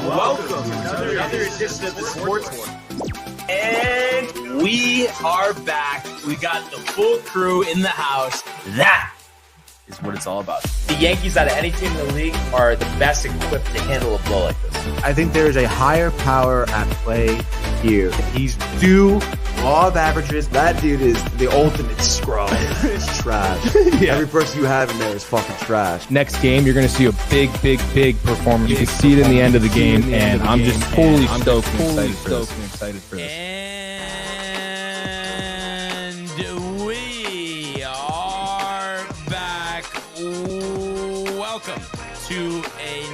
welcome to another edition of the Sportsport. And we are back. We got the full crew in the house. That is what it's all about. The Yankees, out of any team in the league, are the best equipped to handle a blow like this. I think there is a higher power at play here. He's due law of averages. That dude is the ultimate scrub. It's trash. Yeah. Every person you have in there is fucking trash. Next game, you're going to see a big performance. You can see it in the end of the game, and I'm just totally stoked and excited for this. And we are back. Welcome to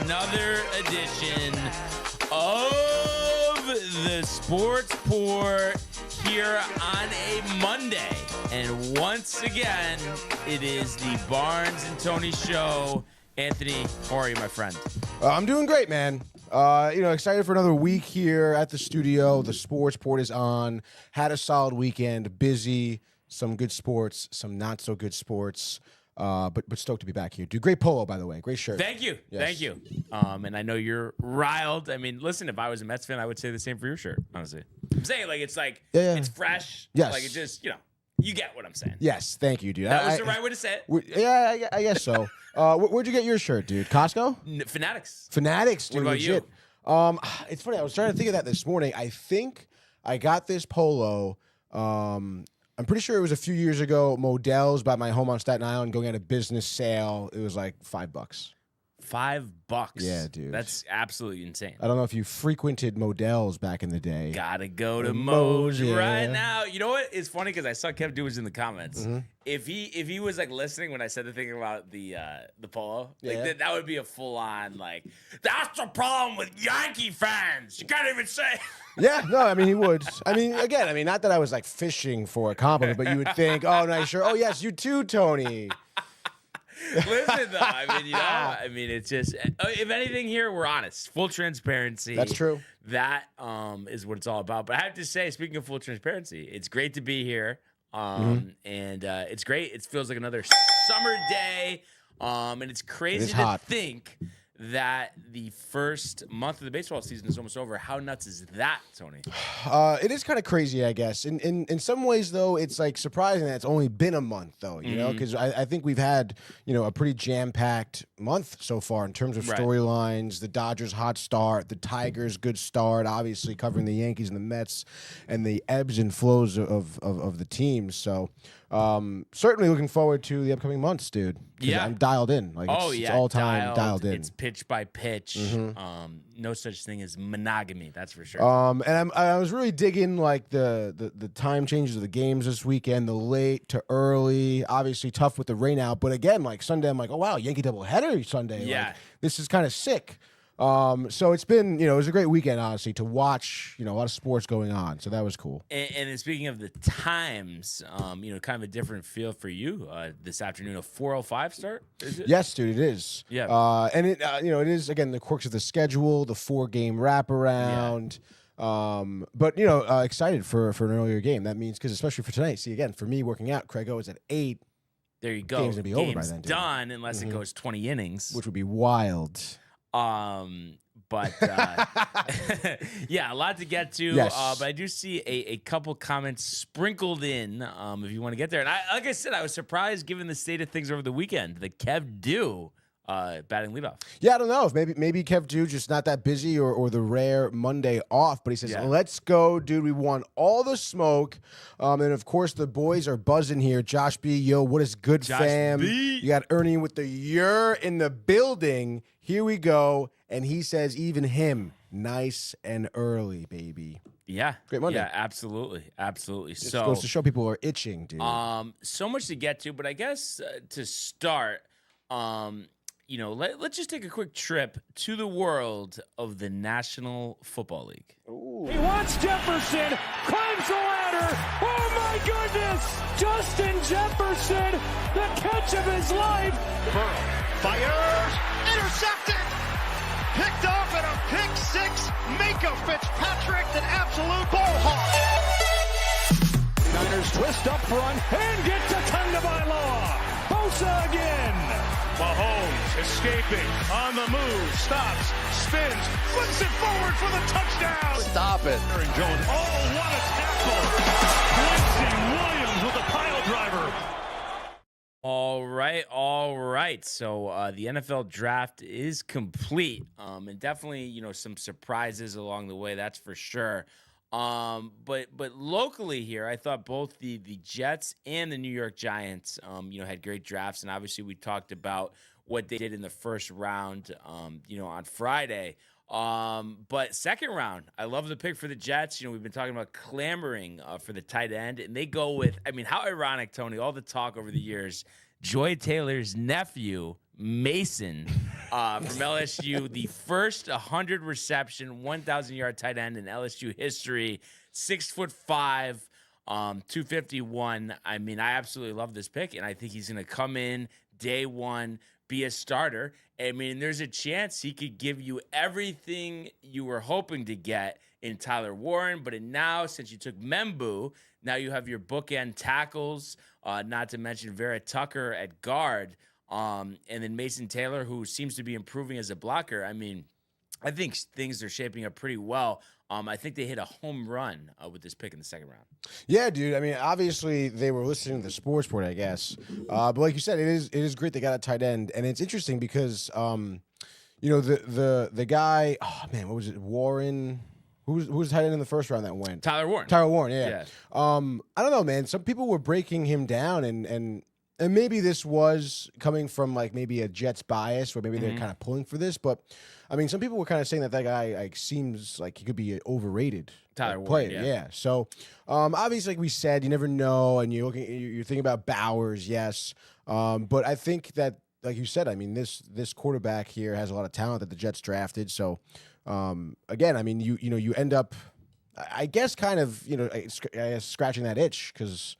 another edition of the Sportsport here on a Monday. And once again, it is the Barnes and Tony Show. Anthony, how are you, my friend? I'm doing great, man. Excited for another week here at the studio. The Sportsport is on. Had a solid weekend. Busy. Some good sports. Some not so good sports. But stoked to be back here, dude. Great polo, by the way. Great shirt. Thank you. Yes. Thank you. And I know you're riled. I mean, listen, if I was a Mets fan, I would say the same for your shirt, honestly. I'm saying, it's it's fresh. Yes. Like, it just, you get what I'm saying. Yes, thank you, dude. That was the right way to say it. Yeah, I guess so. Where'd you get your shirt, dude? Costco? Fanatics. Fanatics, dude. What about legit. you? It's funny. I was trying to think of that this morning. I think I got this polo. I'm pretty sure it was a few years ago. Modell's by my home on Staten Island going at a business sale. It was like $5. $5. Yeah, dude. That's absolutely insane. I don't know if you frequented Modell's back in the day. Gotta go to Moe's yeah. right now. You know what? It's funny because I saw Kev Dewars in the comments. Mm-hmm. If he was listening when I said the thing about the polo, that would be a full on that's the problem with Yankee fans. You can't even say. Yeah, no, I mean, he would. Again, not that I was fishing for a compliment, but you would think, oh, nice shirt. Oh, yes, you too, Tony. Listen, though, it's just, if anything here, we're honest. Full transparency. That's true. That is what it's all about. But I have to say, speaking of full transparency, it's great to be here. And it's great. It feels like another summer day. And it's crazy to think that the first month of the baseball season is almost over. How nuts is that, Tony? It is kind of crazy, I guess. In some ways, though, it's surprising that it's only been a month, though, you know, because I think we've had, a pretty jam-packed month so far in terms of storylines. The Dodgers' hot start, the Tigers' good start, obviously covering the Yankees and the Mets, and the ebbs and flows of the teams. So certainly looking forward to the upcoming months, dude. Yeah. I'm dialed in. It's all time dialed in. It's pitch by pitch. No such thing as monogamy, that's for sure. And I was really digging the time changes of the games this weekend, the late to early, obviously tough with the rain out. But again, Sunday, I'm oh wow, Yankee doubleheader Sunday. Yeah. This is kind of sick. So it's been, it was a great weekend, honestly, to watch, a lot of sports going on. So that was cool. And then speaking of the times, kind of a different feel for you this afternoon, a 4:05 start, is it? Yes, dude, it is. Yeah. And it, it is, again, the quirks of the schedule, the 4-game wraparound. Yeah. But, excited for an earlier game. That means, because especially for tonight, see, again, for me working out, Craig is at 8. There you go. Game's going to be over by then, dude. Done unless it goes 20 innings. Which would be wild. But yeah, a lot to get to. Yes. But I do see a couple comments sprinkled in if you want to get there. And like I said, I was surprised given the state of things over the weekend that Kev Dew batting leadoff. Yeah, I don't know if maybe Kev Dew just not that busy or the rare Monday off, but he says, let's go, dude. We want all the smoke. And of course the boys are buzzing here. Josh B, yo, what is good, Josh fam? B. You got Ernie with the "you're" in the building. Here we go. And he says, even him, nice and early, baby. Yeah. Great Monday. Yeah, absolutely. Just goes to show people are itching, dude. So much to get to, but I guess to start, let's just take a quick trip to the world of the National Football League. Ooh. He wants Jefferson, climbs the ladder. Oh my goodness! Justin Jefferson, the catch of his life. Burrow fires, intercepted, picked off at a pick six. Minka Fitzpatrick, an absolute ball hawk. Niners twist up front and get to Tagovailoa. Bosa again. Mahomes escaping, on the move, stops, spins, flips it forward for the touchdown. Stop it. Aaron Jones. Oh, what a tackle. Quincy Williams with a pile driver. All right. So the NFL draft is complete, and definitely, some surprises along the way. That's for sure. But locally here, I thought both the Jets and the New York Giants, had great drafts, and obviously we talked about what they did in the first round, on Friday. But second round, I love the pick for the Jets. We've been talking about clamoring for the tight end, and they go with, how ironic, Tony, all the talk over the years, Joy Taylor's nephew, Mason, from LSU, the first 100 reception, 1,000-yard tight end in LSU history, 6'5", 251. I absolutely love this pick, and I think he's going to come in day one, be a starter. There's a chance he could give you everything you were hoping to get in Tyler Warren, but now, since you took Membu, now you have your bookend tackles, not to mention Vera Tucker at guard, and then Mason Taylor, who seems to be improving as a blocker. I think things are shaping up pretty well. I think they hit a home run with this pick in the second round. Yeah, dude. obviously they were listening to the Sportsport, I guess. But like you said, it is great they got a tight end, and it's interesting because the guy. Oh man, what was it? Warren. Who was tight end in the first round that went? Tyler Warren. Yeah. I don't know, man. Some people were breaking him down, and maybe this was coming from like maybe a Jets bias, or maybe they're kind of pulling for this. But some people were kind of saying that guy seems like he could be an overrated Tyler player. Warren, Yeah. So obviously, like we said, you never know, and you're thinking about Bowers, yes. But I think that, like you said, this quarterback here has a lot of talent that the Jets drafted. So again, you end up, I guess, kind of scratching that itch because.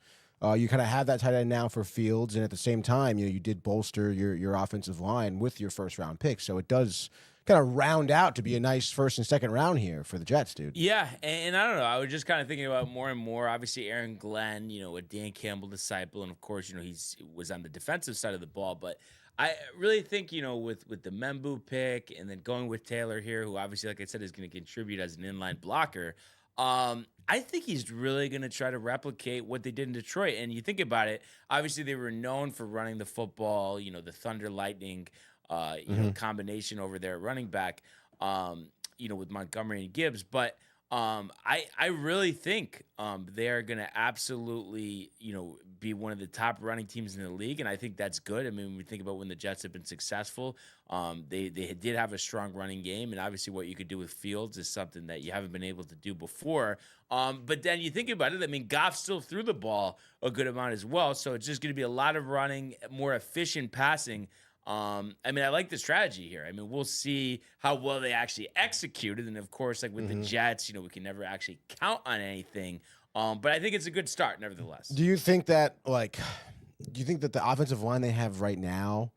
You kind of have that tight end now for Fields, and at the same time, you did bolster your offensive line with your first round pick, so it does kind of round out to be a nice first and second round here for the Jets, dude. Yeah, and I don't know. I was just kind of thinking about more and more. Obviously, Aaron Glenn, a Dan Campbell disciple, and of course, he was on the defensive side of the ball. But I really think, with the Membu pick and then going with Taylor here, who obviously, like I said, is going to contribute as an inline blocker. I think he's really going to try to replicate what they did in Detroit. And you think about it, obviously they were known for running the football, the Thunder Lightning, combination over there at running back, with Montgomery and Gibbs. But I really think they're going to absolutely, be one of the top running teams in the league, and I think that's good. When we think about when the Jets have been successful, they did have a strong running game, and obviously what you could do with Fields is something that you haven't been able to do before. But then you think about it, Goff still threw the ball a good amount as well, so it's just going to be a lot of running, more efficient passing. I like the strategy here. We'll see how well they actually executed. And of course, like with the Jets, we can never actually count on anything. But I think it's a good start, nevertheless. Do you think that the offensive line they have right now,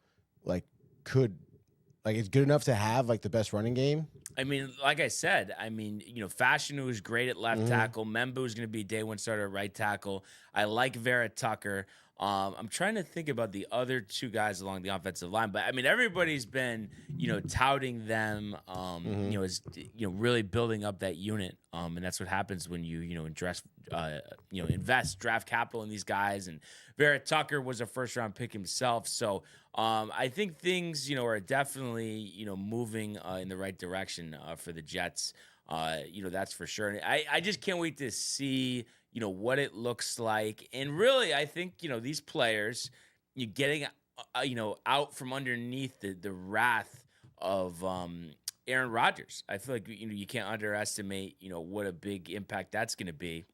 it's good enough to have the best running game? Like I said, Fashanu is great at left tackle. Membu is going to be day one starter at right tackle. I like Vera Tucker. I'm trying to think about the other two guys along the offensive line, but everybody's been, touting them, as really building up that unit, and that's what happens when you invest draft capital in these guys. And Vera Tucker was a first round pick himself, so I think things are definitely moving in the right direction for the Jets. That's for sure. And I just can't wait to see. What it looks like. And really, I think, these players, you're getting, out from underneath the wrath of Aaron Rodgers. I feel like, you can't underestimate, what a big impact that's going to be.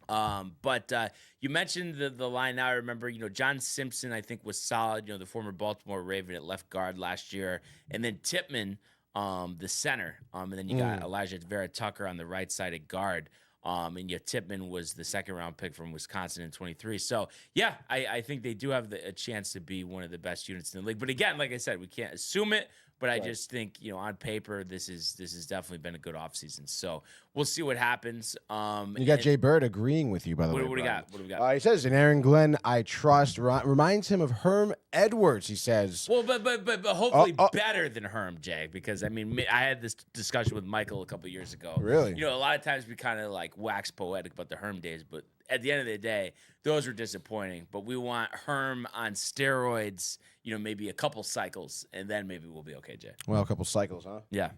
But you mentioned the line now. I remember, John Simpson, I think, was solid, the former Baltimore Raven at left guard last year. And then Tippmann, the center. And then you got Elijah Vera Tucker on the right side at guard. And Tippmann was the second round pick from Wisconsin in 23. So yeah, I think they do have a chance to be one of the best units in the league. But again, like I said, we can't assume it, But I just think, on paper, this has definitely been a good offseason. So we'll see what happens. You got Jay Bird agreeing with you, by the way. What do we got? What do we got? He says, "In Aaron Glenn, I trust." Reminds him of Herm Edwards. He says. Well, but hopefully better than Herm, Jay, because I had this discussion with Michael a couple of years ago. Really? A lot of times we kind of like wax poetic about the Herm days, but at the end of the day, those were disappointing. But we want Herm on steroids, maybe a couple cycles, and then maybe we'll be okay, Jay. Well, a couple cycles, huh? Yeah.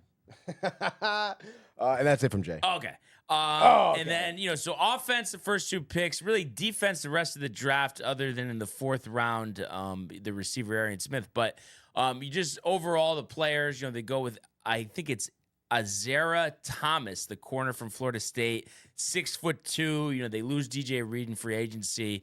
And that's it from Jay. Okay. And then, so offense, the first 2 picks, really defense, the rest of the draft, other than in the 4th round, the receiver Arian Smith. But you just overall, the players, they go with, I think it's Azera Thomas, the corner from Florida State, 6'2". They lose DJ Reed in free agency.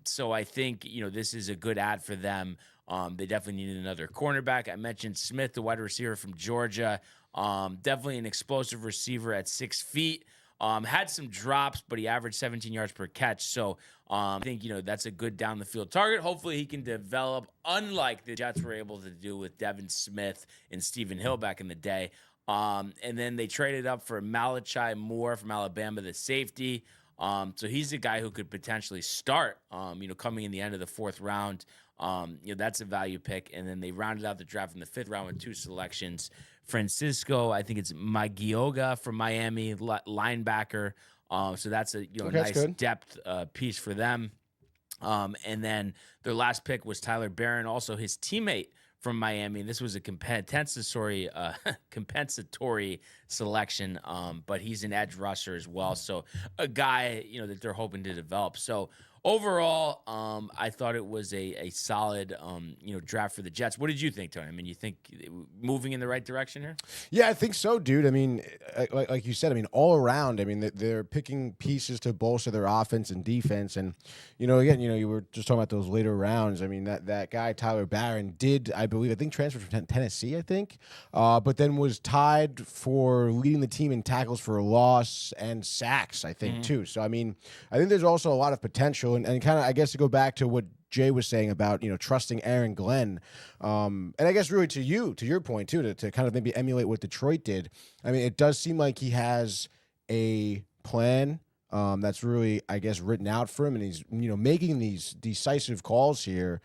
So I think, this is a good ad for them. They definitely needed another cornerback. I mentioned Smith, the wide receiver from Georgia. Definitely an explosive receiver at 6 feet. Had some drops, but he averaged 17 yards per catch. So I think, that's a good down the field target. Hopefully he can develop, unlike the Jets were able to do with Devin Smith and Stephen Hill back in the day. And then they traded up for Malachi Moore from Alabama, the safety. So he's a guy who could potentially start, coming in the end of the 4th round. That's a value pick. And then they rounded out the draft in the 5th round with 2 selections. Francisco, I think it's Magioga from Miami, linebacker. So that's a nice depth piece for them. And then their last pick was Tyler Barron, also his teammate from Miami. This was a compensatory selection, but he's an edge rusher as well. So a guy, that they're hoping to develop. So overall, I thought it was a solid, draft for the Jets. What did you think, Tony? You think moving in the right direction here? Yeah, I think so, dude. Like you said, all around, they're picking pieces to bolster their offense and defense. And, again, you were just talking about those later rounds. That guy, Tyler Barron, I think transferred from Tennessee, I think, but then was tied for leading the team in tackles for a loss and sacks, I think, too. So, I think there's also a lot of potential. And kind of, I guess, to go back to what Jay was saying about, trusting Aaron Glenn. And I guess really to your point, too, to kind of maybe emulate what Detroit did. It does seem like he has a plan that's really, I guess, written out for him. And he's, making these decisive calls here.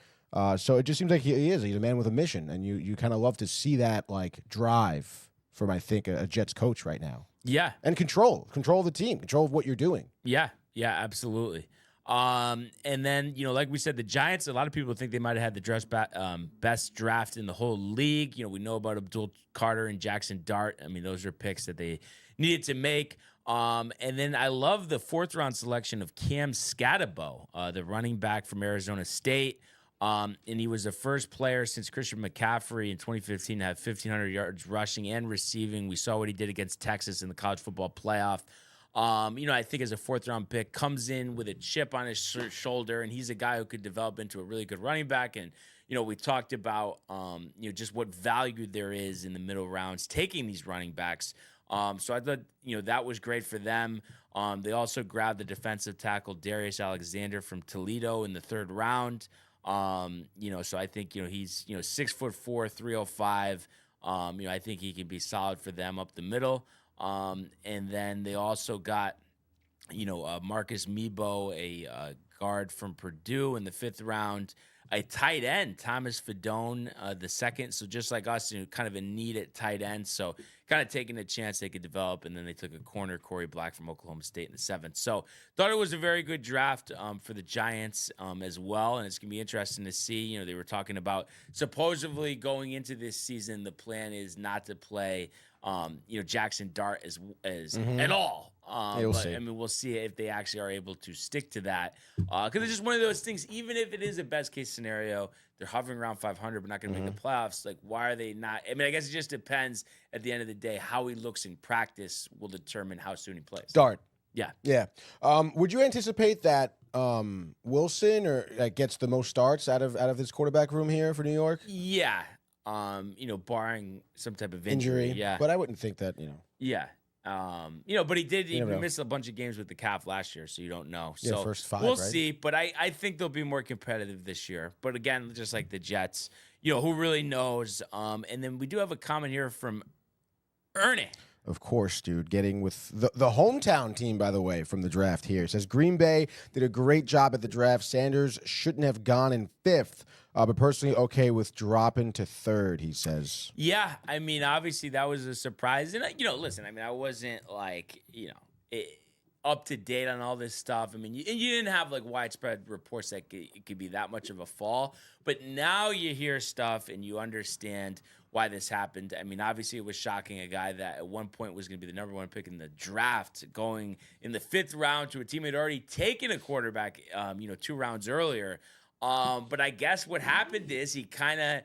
So it just seems like he's a man with a mission. And you kind of love to see that, like, drive from, I think, a Jets coach right now. Yeah. And control the team, control of what you're doing. Yeah, absolutely. And then, like we said, the Giants, a lot of people think they might have had the best draft in the whole league. We know about Abdul Carter and Jackson Dart. Those are picks that they needed to make. And then I love the 4th round selection of Cam Scatabo, the running back from Arizona State. And he was the first player since Christian McCaffrey in 2015 to have 1,500 yards rushing and receiving. We saw what he did against Texas in the college football playoff. I think as a 4th round pick, comes in with a chip on his shoulder, and he's a guy who could develop into a really good running back. And, we talked about, just what value there is in the middle rounds taking these running backs. So I thought, that was great for them. They also grabbed the defensive tackle Darius Alexander from Toledo in the 3rd round. So I think, he's, 6'4", 305. I think he can be solid for them up the middle. And then they also got, Marcus Mebo, a guard from Purdue in the 5th round, a tight end, Thomas Fidone, the 2nd. So just like us, kind of a need at tight end. So kind of taking a chance they could develop. And then they took a corner, Corey Black from Oklahoma State in the 7th. So thought it was a very good draft for the Giants as well. And it's going to be interesting to see. They were talking about supposedly going into this season, the plan is not to play Jackson Dart as at all. We'll see. We'll see if they actually are able to stick to that. Because it's just one of those things, even if it is a best case scenario, they're hovering around 500 but not going to make the playoffs. Like, why are they not? I guess it just depends at the end of the day. How he looks in practice will determine how soon he plays. Dart. Yeah. Would you anticipate that Wilson gets the most starts out of this quarterback room here for New York? Yeah. Barring some type of injury. Yeah. But I wouldn't think that, Yeah. But he missed a bunch of games with the calf last year, so you don't know. Yeah, so first 5, we'll right? see. But I think they'll be more competitive this year. But again, just like the Jets, who really knows? And then we do have a comment here from Ernie. Of course, dude. Getting with the hometown team, by the way, from the draft here. It says Green Bay did a great job at the draft. Sanders shouldn't have gone in 5th, but personally okay with dropping to 3rd, he says. Yeah, I mean, obviously that was a surprise. And, listen, I mean, I wasn't like, up to date on all this stuff. I mean, you didn't have like widespread reports that it could be that much of a fall. But now you hear stuff and you understand why this happened. I mean, obviously it was shocking, a guy that at one point was going to be the number 1 pick in the draft, going in the 5th round to a team that had already taken a quarterback, 2 rounds earlier. But I guess what happened is he kind of,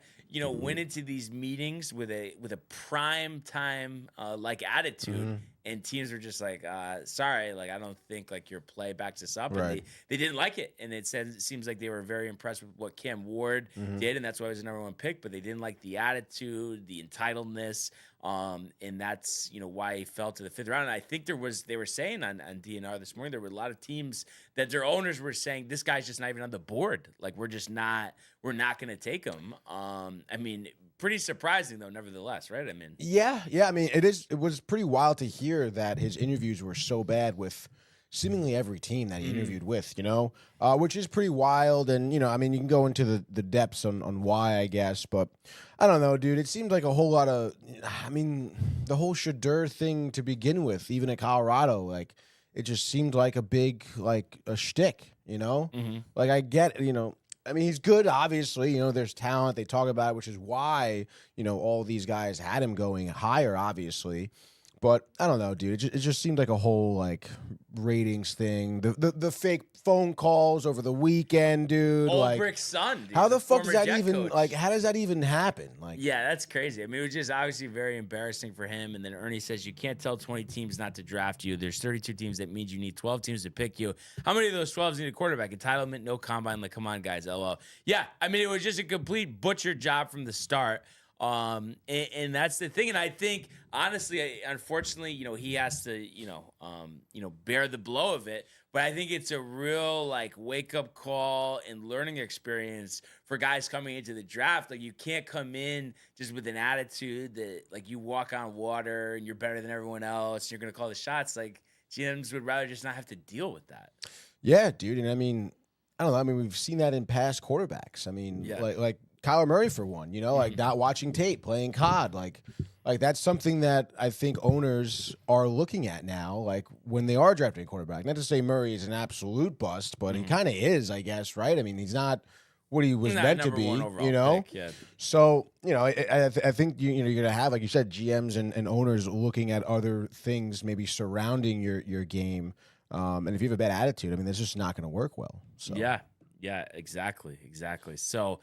went into these meetings with a prime time like attitude, and teams were just like, sorry, like I don't think like your play backs us up. Right. And they didn't like it, and it seems like they were very impressed with what Cam Ward did, and that's why he was the number 1 pick. But they didn't like the attitude, the entitledness, and that's why he fell to the 5th round. And I think they were saying on DNR this morning, there were a lot of teams that their owners were saying this guy's just not even on the board. Like we're not going to take him. I mean, pretty surprising though, nevertheless, right? I mean, yeah. I mean, it was pretty wild to hear that his interviews were so bad with seemingly every team that he interviewed with, which is pretty wild. And, I mean, you can go into the depths on why, I guess, but I don't know, dude. It seemed like a whole lot of, I mean, the whole Shedeur thing to begin with, even at Colorado, like it just seemed like a big, like a shtick, Like I get, I mean, he's good, obviously. There's talent. They talk about it, which is why, all these guys had him going higher, obviously. But I don't know, dude. It just seemed like a whole, like, ratings thing. The fake phone calls over the weekend, dude. Old Brick's son, dude. How the fuck does that Jet even, coach. like, how does that even happen? Like, yeah, that's crazy. I mean, it was just obviously very embarrassing for him. And then Ernie says, you can't tell 20 teams not to draft you. There's 32 teams. That means you need 12 teams to pick you. How many of those 12s need a quarterback? Entitlement, no combine. Like, come on, guys. LOL. Yeah, I mean, it was just a complete butcher job from the start. And that's the thing. And I think, honestly, unfortunately, he has to, bear the blow of it. But I think it's a real, like, wake-up call and learning experience for guys coming into the draft. Like, you can't come in just with an attitude that, like, you walk on water and you're better than everyone else. And you're going to call the shots. Like, GMs would rather just not have to deal with that. yeah, dude. And I mean, I don't know. I mean, we've seen that in past quarterbacks. I mean, like Kyler Murray for one, like not watching tape, playing COD, like that's something that I think owners are looking at now, like when they are drafting a quarterback. Not to say Murray is an absolute bust, but he kind of is, I guess, right? I mean, he's not what he was meant to be, pick, yeah. So, I think you're going to have, like you said, GMs and owners looking at other things maybe surrounding your game. And if you have a bad attitude, I mean, that's just not going to work well. So Yeah, exactly. So,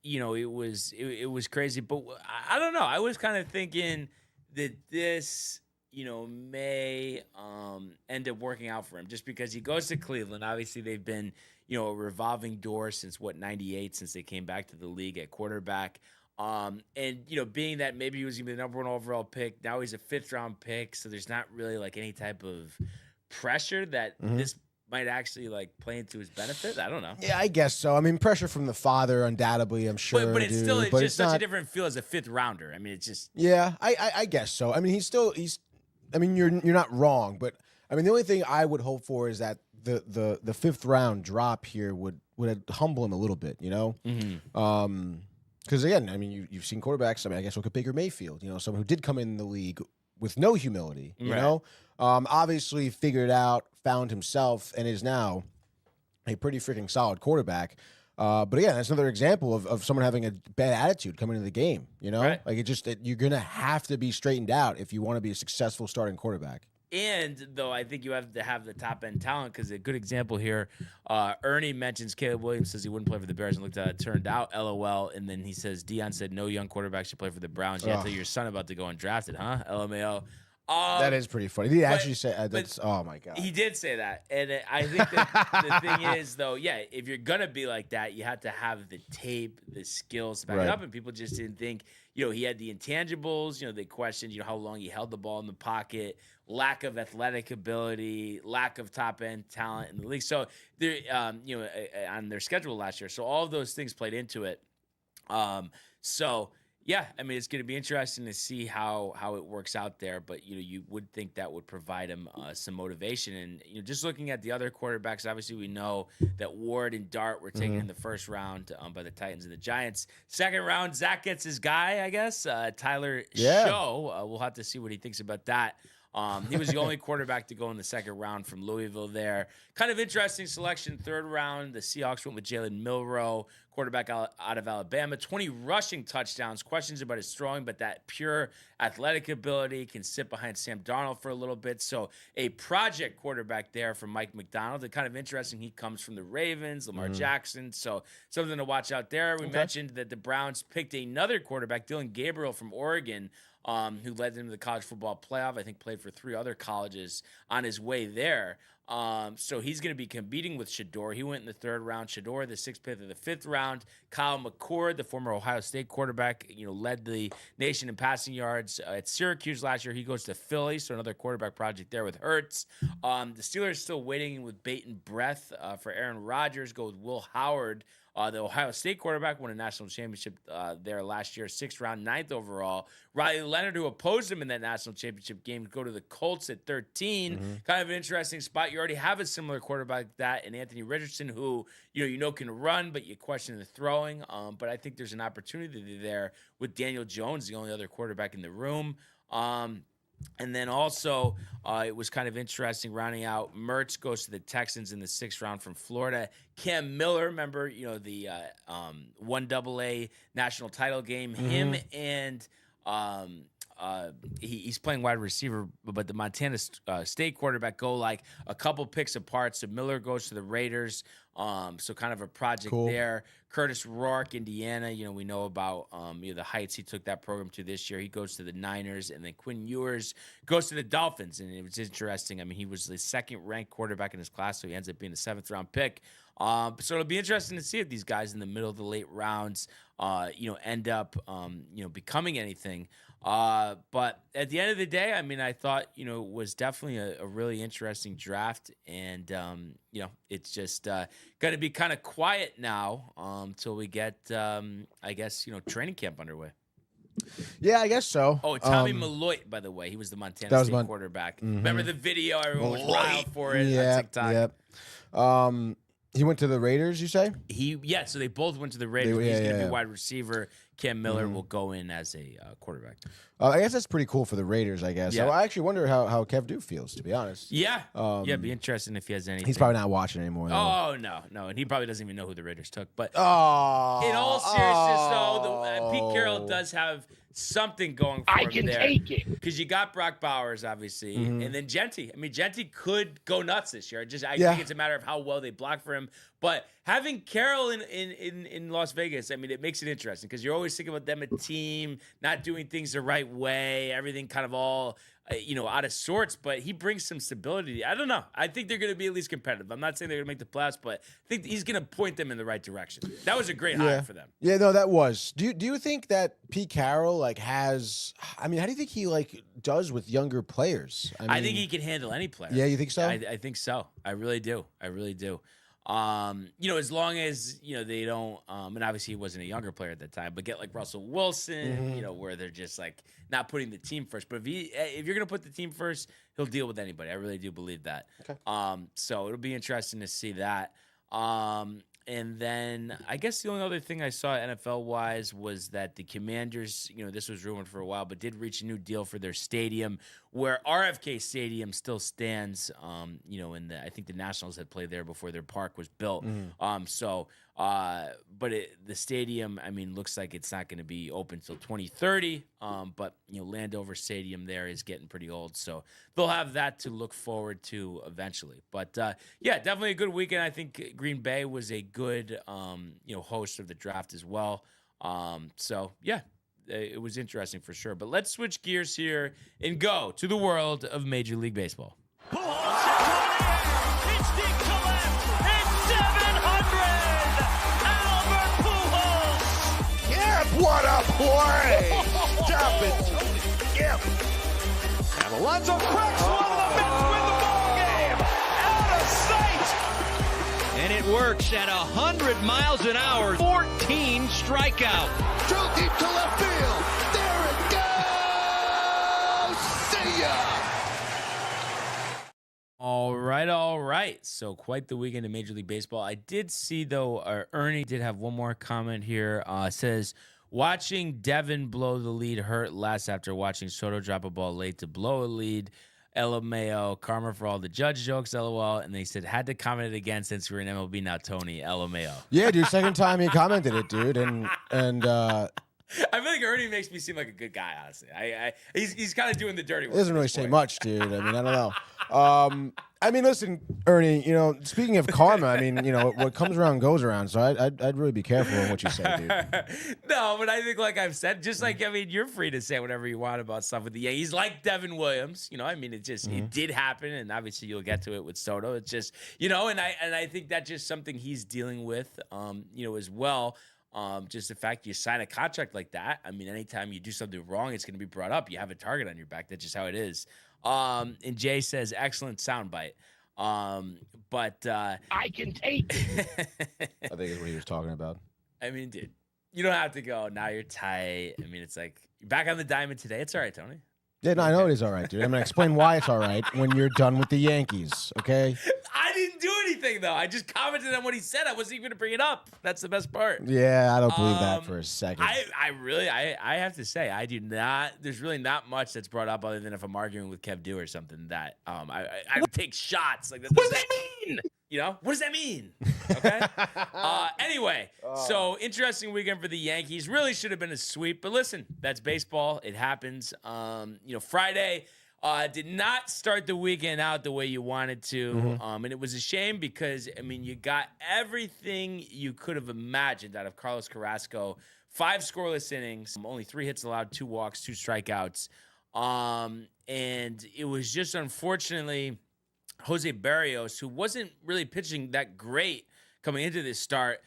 it was crazy, but I don't know. I was kind of thinking that this, may end up working out for him just because he goes to Cleveland. Obviously, they've been, a revolving door since 98, since they came back to the league at quarterback. And, being that maybe he was going to be the number 1 overall pick, now he's a 5th round pick. So there's not really like any type of pressure that this might actually like play into his benefit. I don't know. Yeah, I guess so. I mean, pressure from the father, undoubtedly, I'm sure. But it's dude. still, it's but just such not a different feel as a 5th rounder. I mean, it's just. Yeah, I guess so. I mean, he's. I mean, you're not wrong, but I mean, the only thing I would hope for is that the 5th round drop here would humble him a little bit, Because again, I mean, you've seen quarterbacks. I mean, I guess look at Baker Mayfield, someone who did come in the league with no humility, you know, obviously figured out, found himself, and is now a pretty freaking solid quarterback. But again, that's another example of someone having a bad attitude coming into the game, Right. Like you're going to have to be straightened out if you want to be a successful starting quarterback. And though I think you have to have the top end talent, because a good example here, Ernie mentions Caleb Williams says he wouldn't play for the Bears and looked at it turned out, LOL. And then he says Dion said no young quarterback should play for the Browns. You have to tell your son about to go undrafted, huh? LMAO. That is pretty funny. Did he actually say that's? Oh my god. He did say that, and I think that the thing is, though, if you're gonna be like that, you have to have the tape, the skills to back it up. And people just didn't think, he had the intangibles. They questioned, how long he held the ball in the pocket, lack of athletic ability, lack of top end talent in the league. So they're, on their schedule last year. So all of those things played into it. So yeah, I mean, it's going to be interesting to see how it works out there. But you would think that would provide him some motivation. And just looking at the other quarterbacks, obviously we know that Ward and Dart were taken in the first round by the Titans and the Giants. Second round, Zach gets his guy, I guess. Tyler Show. We'll have to see what he thinks about that. He was the only quarterback to go in the second round from Louisville there. Kind of interesting selection. Third round, the Seahawks went with Jalen Milroe, quarterback out of Alabama. 20 rushing touchdowns. Questions about his throwing, but that pure athletic ability, can sit behind Sam Darnold for a little bit. So a project quarterback there from Mike McDonald. And kind of interesting, he comes from the Ravens, Lamar Jackson. So something to watch out there. We mentioned that the Browns picked another quarterback, Dylan Gabriel from Oregon, who led them to the college football playoff. I think played for 3 other colleges on his way there. So he's going to be competing with Shedeur. He went in the 3rd round. Shedeur, the 6th pick of the 5th round. Kyle McCord, the former Ohio State quarterback, led the nation in passing yards at Syracuse last year. He goes to Philly, so another quarterback project there with Hurts. The Steelers still waiting with bated breath for Aaron Rodgers. Go with Will Howard. The Ohio State quarterback won a national championship there last year, 6th round, 9th overall. Riley Leonard, who opposed him in that national championship game, go to the Colts at 13. Kind of an interesting spot. You already have a similar quarterback like that in Anthony Richardson, who can run, but you question the throwing. But I think there's an opportunity there with Daniel Jones, the only other quarterback in the room. And then also, it was kind of interesting rounding out. Mertz goes to the Texans in the 6th round from Florida. Cam Miller, remember, the 1AA national title game. Him and he's playing wide receiver, but the Montana State quarterback go like a couple picks apart. So Miller goes to the Raiders. So kind of a project there. Curtis Rourke, Indiana, we know about the heights he took that program to this year. He goes to the Niners, and then Quinn Ewers goes to the Dolphins. And it was interesting. I mean, he was the 2nd-ranked quarterback in his class, so he ends up being a 7th-round pick. So it'll be interesting to see if these guys in the middle of the late rounds, end up, becoming anything. But at the end of the day, I mean, I thought, it was definitely a really interesting draft. And, it's just going to be kind of quiet now until we get, I guess, training camp underway. Yeah, I guess so. Oh, Tommy Malloy, by the way. He was the Montana State quarterback. Remember the video? Everyone was wild for it on TikTok. Yep. He went to the Raiders, you say? So they both went to the Raiders. He's going to be wide receiver. Cam Miller will go in as a quarterback. I guess that's pretty cool for the Raiders, I guess. Yeah. I actually wonder how Kev Dew feels, to be honest. Yeah. It'd be interesting if he has anything. He's probably not watching anymore. Oh, no. And he probably doesn't even know who the Raiders took. But in all seriousness, though, Pete Carroll does have something going for him there. I can take it. Because you got Brock Bowers, obviously, and then Genty. I mean, Genty could go nuts this year. I think it's a matter of how well they block for him. But having Carroll in Las Vegas, I mean, it makes it interesting because you're always thinking about them, a team, not doing things the right way, everything kind of all, out of sorts. But he brings some stability. I don't know. I think they're going to be at least competitive. I'm not saying they're going to make the playoffs, but I think he's going to point them in the right direction. That was a great hire for them. Yeah, no, that was. Do you think that Pete Carroll has? I mean, how do you think he does with younger players? I think he can handle any player. Yeah, you think so? I think so. I really do. As long as, they don't, and obviously he wasn't a younger player at that time, but get like Russell Wilson, where they're just like not putting the team first. But if you're going to put the team first, he'll deal with anybody. I really do believe that. Okay. So it'll be interesting to see that. And then I guess the only other thing I saw NFL-wise was that the Commanders, this was rumored for a while, but did reach a new deal for their stadium, where RFK Stadium still stands, and I think the Nationals had played there before their park was built. But the stadium, I mean, looks like it's not going to be open until 2030. But Landover Stadium there is getting pretty old, so they'll have that to look forward to eventually. But definitely a good weekend. I think Green Bay was a good, host of the draft as well. It was interesting for sure. But let's switch gears here and go to the world of Major League Baseball. It's deep to left. It's 700. Albert Pujols. Yeah, what a play! Stop it, Yep. And Alonso cracks one of the Mets win the ball game. Out of sight. And it works at 100 miles an hour. 14 strikeouts. Drove deep to left field. There it goes. See ya. All right. So quite the weekend in Major League Baseball. I did see, though, Ernie did have one more comment here. Says, watching Devin blow the lead hurt less after watching Soto drop a ball late to blow a lead. LMAO, karma for all the Judge jokes, LOL. And they said, had to comment it again since we're in MLB now, Tony, LMAO. Yeah, dude, second time he commented it, dude. And I feel like Ernie makes me seem like a good guy, honestly. He's kind of doing the dirty work. It doesn't really say much, dude. I mean, I don't know. I mean, listen, Ernie, speaking of karma, I mean, what comes around goes around. So I'd really be careful in what you say, dude. No, but I think, like I've said, just like, I mean, you're free to say whatever you want about stuff with the Yankees, like Devin Williams. I mean, it did happen, and obviously you'll get to it with Soto. It's just, and I think that's just something he's dealing with, as well. Just the fact you sign a contract like that. I mean, anytime you do something wrong, it's going to be brought up. You have a target on your back. That's just how it is. And Jay says, excellent soundbite. But I can take it. I think is what he was talking about. I mean, dude, you don't have to go, now you're tight. I mean, it's like, you're back on the diamond today. It's all right, Tony. Yeah, no, I know it is all right, dude. I'm going to explain why it's all right when you're done with the Yankees, okay? I didn't do anything, though. I just commented on what he said. I wasn't even going to bring it up. That's the best part. Yeah, I don't believe that for a second. I have to say, I do not. There's really not much that's brought up other than if I'm arguing with Kev Dew or something that I take shots. Like, what does that mean? What does that mean? Okay. Anyway, so interesting weekend for the Yankees. Really should have been a sweep, but listen, that's baseball. It happens. Friday did not start the weekend out the way you wanted to, and it was a shame because I mean you got everything you could have imagined out of Carlos Carrasco. 5 scoreless innings, only 3 hits allowed, 2 walks, 2 strikeouts, and it was just unfortunately Jose Barrios, who wasn't really pitching that great coming into this start,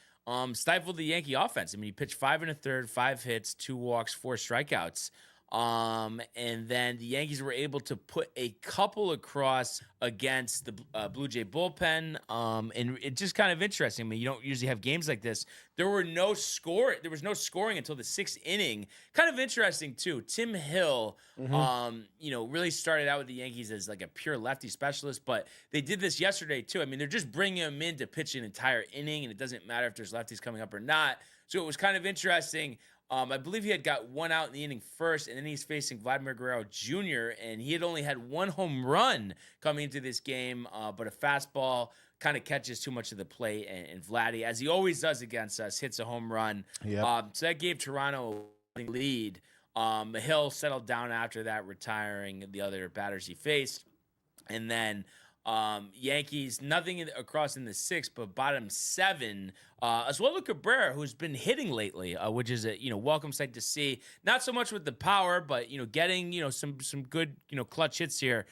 stifled the Yankee offense. I mean, he pitched 5 1/3, 5 hits, 2 walks, 4 strikeouts. And then the Yankees were able to put a couple across against the Blue Jay bullpen. And it's just kind of interesting. I mean, you don't usually have games like this. There was no scoring until the 6th inning. Kind of interesting too. Tim Hill, really started out with the Yankees as like a pure lefty specialist, but they did this yesterday too. I mean, they're just bringing him in to pitch an entire inning, and it doesn't matter if there's lefties coming up or not. So it was kind of interesting. I believe he had got 1 out in the inning first, and then he's facing Vladimir Guerrero Jr., and he had only had 1 home run coming into this game, but a fastball kind of catches too much of the plate, and Vladdy, as he always does against us, hits a home run. Yep. So that gave Toronto a lead. Hill settled down after that, retiring the other batters he faced. And then Yankees, nothing across in the 6th, but bottom 7. Oswaldo Cabrera, who's been hitting lately, which is a welcome sight to see. Not so much with the power, but getting some good clutch hits here.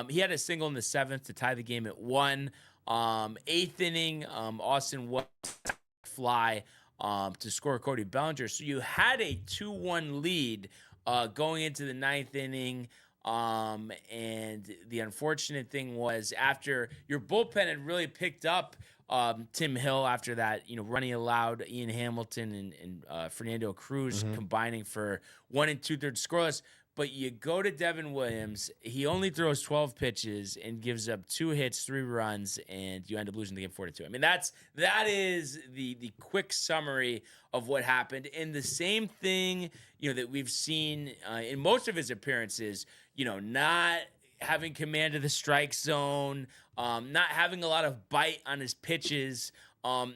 He had a single in the 7th to tie the game at 1. 8th inning, Austin Wells fly to score Cody Bellinger. So you had a 2-1 lead going into the 9th inning. And the unfortunate thing was after your bullpen had really picked up Tim Hill after that, run he allowed Ian Hamilton and Fernando Cruz combining for 1 2/3 scoreless. But you go to Devin Williams, he only throws 12 pitches and gives up 2 hits, 3 runs, and you end up losing the game 4-2. I mean, that is the quick summary of what happened. And the same thing, that we've seen in most of his appearances, not having command of the strike zone, not having a lot of bite on his pitches.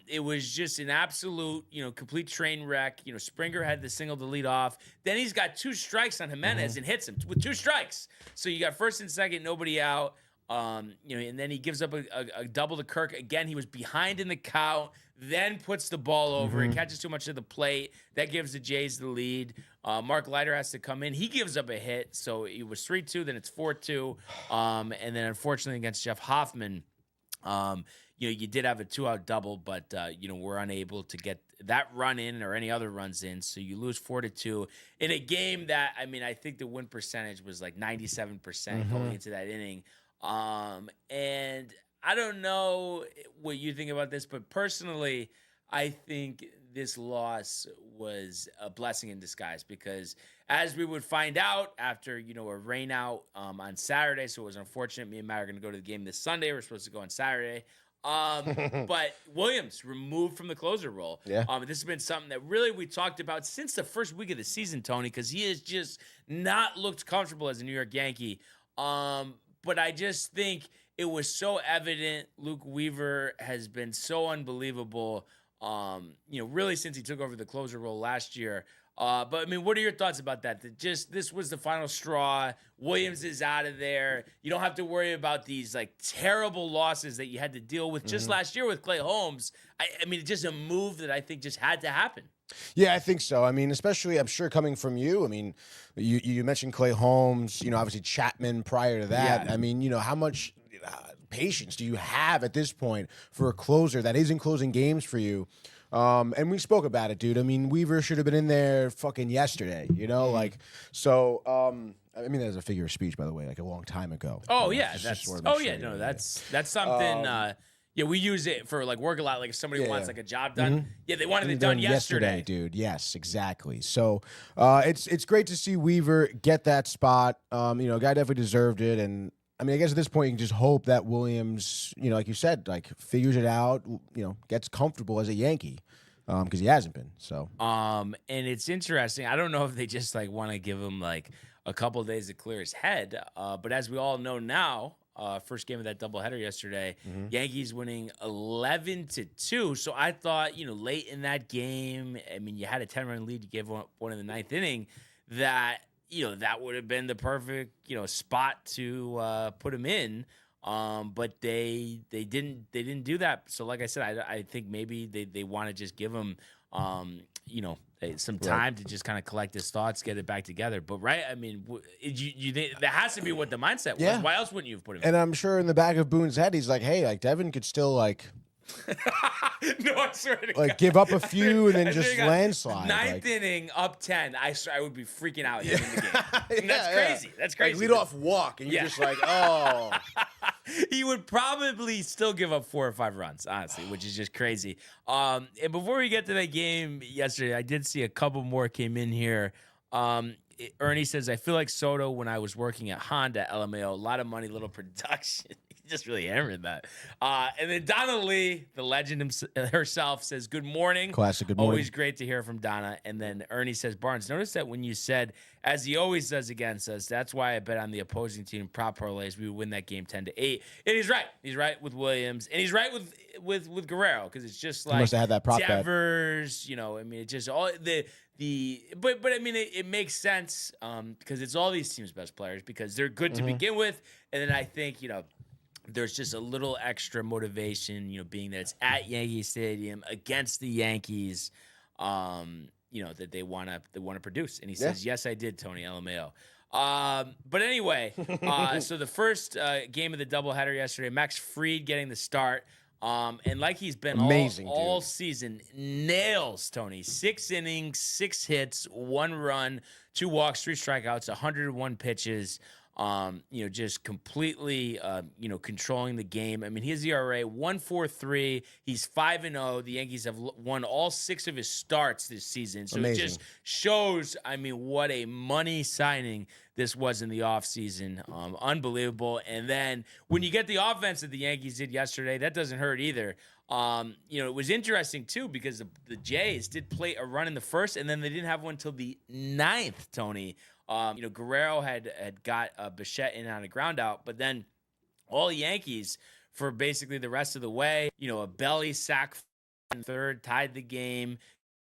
It was just an absolute, complete train wreck. Springer had the single to lead off. Then he's got 2 strikes on Jimenez and hits him with 2 strikes. So you got first and second, nobody out. And then he gives up a double to Kirk. Again, he was behind in the count, then puts the ball over and catches too much of the plate. That gives the Jays the lead. Mark Leiter has to come in. He gives up a hit. So it was 3-2, then it's 4-2. And then unfortunately against Jeff Hoffman, you did have a 2-out double, but we're unable to get that run in or any other runs in. So you lose 4-2 in a game that, I think the win percentage was like 97% going into that inning. And I don't know what you think about this, but personally, I think this loss was a blessing in disguise because as we would find out after, a rain out on Saturday, so it was unfortunate. Me and Matt are going to go to the game this Sunday. We're supposed to go on Saturday. But Williams removed from the closer role. Yeah. This has been something that really we talked about since the first week of the season, Tony, because he has just not looked comfortable as a New York Yankee. But I just think it was so evident. Luke Weaver has been so unbelievable, really since he took over the closer role last year. But I mean, what are your thoughts about that? This was the final straw. Williams is out of there. You don't have to worry about these like terrible losses that you had to deal with just last year with Clay Holmes. I mean, it's just a move that I think just had to happen. Yeah, I think so. I mean, especially I'm sure coming from you. I mean, you mentioned Clay Holmes. Obviously Chapman prior to that. Yeah. I mean, how much patience do you have at this point for a closer that isn't closing games for you? And we spoke about it, dude. I mean, Weaver should have been in there fucking yesterday, so, I mean, that's a figure of speech, by the way, like a long time ago. Oh, yeah. That's something, we use it for like work a lot. Like if somebody wants like a job done. Yeah, they wanted it done yesterday, dude. Yes, exactly. So, it's great to see Weaver get that spot. Guy definitely deserved it. And I mean, I guess at this point you can just hope that Williams, like you said, like figures it out, gets comfortable as a Yankee, because he hasn't been. So, and it's interesting. I don't know if they just like want to give him like a couple of days to clear his head. But as we all know now, first game of that doubleheader yesterday, Yankees winning 11-2. So I thought, late in that game, I mean, you had a 10-run lead. You gave one in the ninth inning. That would have been the perfect, spot to put him in. But they didn't do that. So like I said, I think maybe they want to just give him, some time to just kind of collect his thoughts, get it back together. But right, I mean, you think that has to be what the mindset was. Yeah. Why else wouldn't you have put him in? And I'm sure in the back of Boone's head, he's like, hey, like Devin could still like. No, I swear to God. Give up a few and then just landslide. Ninth inning, up 10. I would be freaking out in the game. And that's crazy. That's crazy. Like lead off walk, and you're just like, oh. He would probably still give up 4 or 5 runs, honestly, which is just crazy. And before we get to that game yesterday, I did see a couple more came in here. Ernie says, I feel like Soto when I was working at Honda, LMAO. A lot of money, little production. Just really hammered that. And then Donna Lee, the legend herself, says, good morning. Classic good morning. Always great to hear from Donna. And then Ernie says, Barnes, notice that when you said, as he always does against us, that's why I bet on the opposing team prop parlays, we would win that game 10-8. And he's right. He's right with Williams. And he's right with Guerrero, because it's just like he must have had that prop Devers, I mean, it's just all but I mean, it makes sense because it's all these teams' best players because they're good to begin with. And then I think, there's just a little extra motivation, being that it's at Yankee Stadium against the Yankees, that they want to produce. And he says, yes, I did, Tony, LMAO. But anyway, so the first game of the doubleheader yesterday, Max Fried getting the start. And like he's been amazing all season, nails, Tony. 6 innings, 6 hits, 1 run, 2 walks, 3 strikeouts, 101 pitches. Just completely, controlling the game. I mean, his ERA 1.43. He's 5-0. The Yankees have won all 6 of his starts this season. So amazing. It just shows, I mean, what a money signing this was in the offseason. Unbelievable. And then when you get the offense that the Yankees did yesterday, that doesn't hurt either. It was interesting too because the Jays did play a run in the first, and then they didn't have one till the 9th, Tony. Guerrero had got Bichette in on a ground out, but then all Yankees for basically the rest of the way, a belly sack in third tied the game.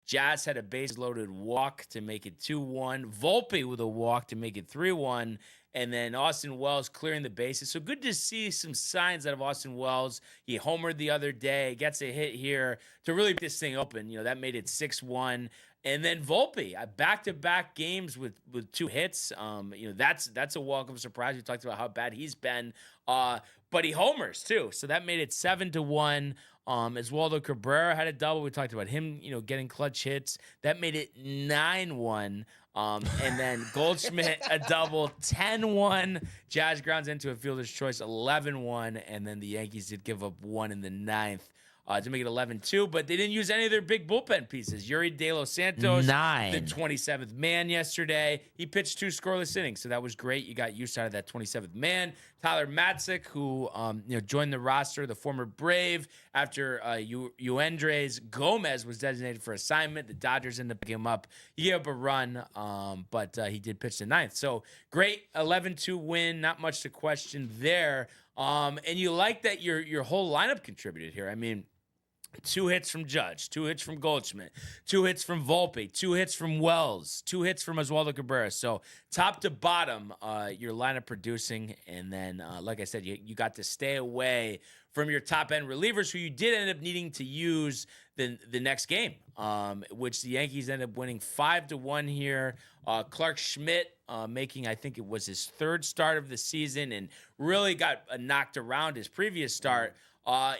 Jazz had a base-loaded walk to make it 2-1. Volpe with a walk to make it 3-1. And then Austin Wells clearing the bases. So good to see some signs out of Austin Wells. He homered the other day, gets a hit here to really get this thing open. That made it 6-1. And then Volpe, back-to-back games with 2 hits. That's a welcome surprise. We talked about how bad he's been, but he homers too, so that made it 7-1. Oswaldo Cabrera had a double. We talked about him, getting clutch hits. That made it 9-1. And then Goldschmidt a double, 10-1. Jazz grounds into a fielder's choice, 11-1, and then the Yankees did give up 1 in the 9th. To make it 11-2, but they didn't use any of their big bullpen pieces. Yuri De Los Santos, 9. the 27th man yesterday. He pitched 2 scoreless innings, so that was great. You got use out of that 27th man. Tyler Matzik, who joined the roster, the former Brave, after Yuendres Gomez was designated for assignment. The Dodgers ended up picking him up. He gave up a run, but he did pitch the 9th. So great 11-2 win. Not much to question there. And you like that your whole lineup contributed here. I mean, 2 hits from Judge, 2 hits from Goldschmidt, 2 hits from Volpe, 2 hits from Wells, 2 hits from Oswaldo Cabrera. So top to bottom, your lineup producing. And then, like I said, you got to stay away from your top-end relievers, who you did end up needing to use the next game, which the Yankees ended up winning 5-1 here. Clark Schmidt making, I think it was his 3rd start of the season, and really got knocked around his previous start.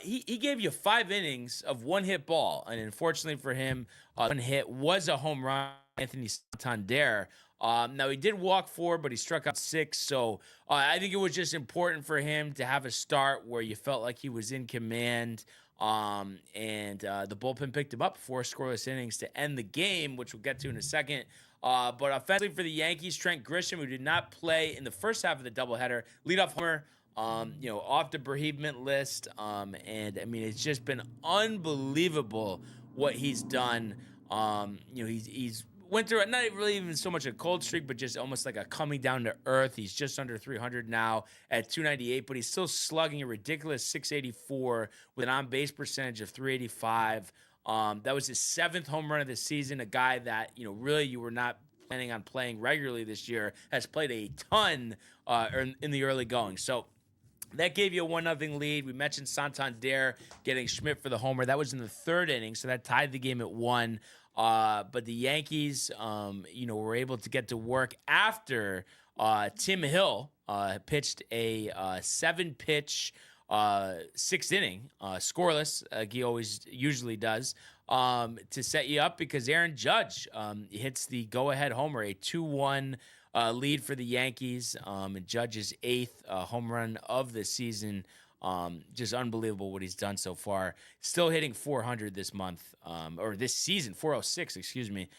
He gave you 5 innings of 1-hit ball, and unfortunately for him, 1 hit was a home run. Anthony Santander. Now, he did walk 4, but he struck out 6, so I think it was just important for him to have a start where you felt like he was in command, and the bullpen picked him up 4 scoreless innings to end the game, which we'll get to in a second. But offensively for the Yankees, Trent Grisham, who did not play in the first half of the doubleheader, leadoff homer, off the bereavement list. And I mean, it's just been unbelievable what he's done. He's went through not really even so much a cold streak, but just almost like a coming down to earth. He's just under 300 now at 298, but he's still slugging a ridiculous 684 with an on-base percentage of 385. That was his 7th home run of the season. A guy that, really you were not planning on playing regularly this year, has played a ton in the early going. So that gave you a 1-0 lead. We mentioned Santander getting Schmidt for the homer. That was in the 3rd inning, so that tied the game at 1. But the Yankees, were able to get to work after Tim Hill pitched a 7-pitch 6th inning, scoreless, like he usually does, to set you up, because Aaron Judge hits the go-ahead homer, a 2-1 lead for the Yankees, and Judge's 8th home run of the season. Just unbelievable what he's done so far. Still hitting 400 this month, or this season, 406, excuse me.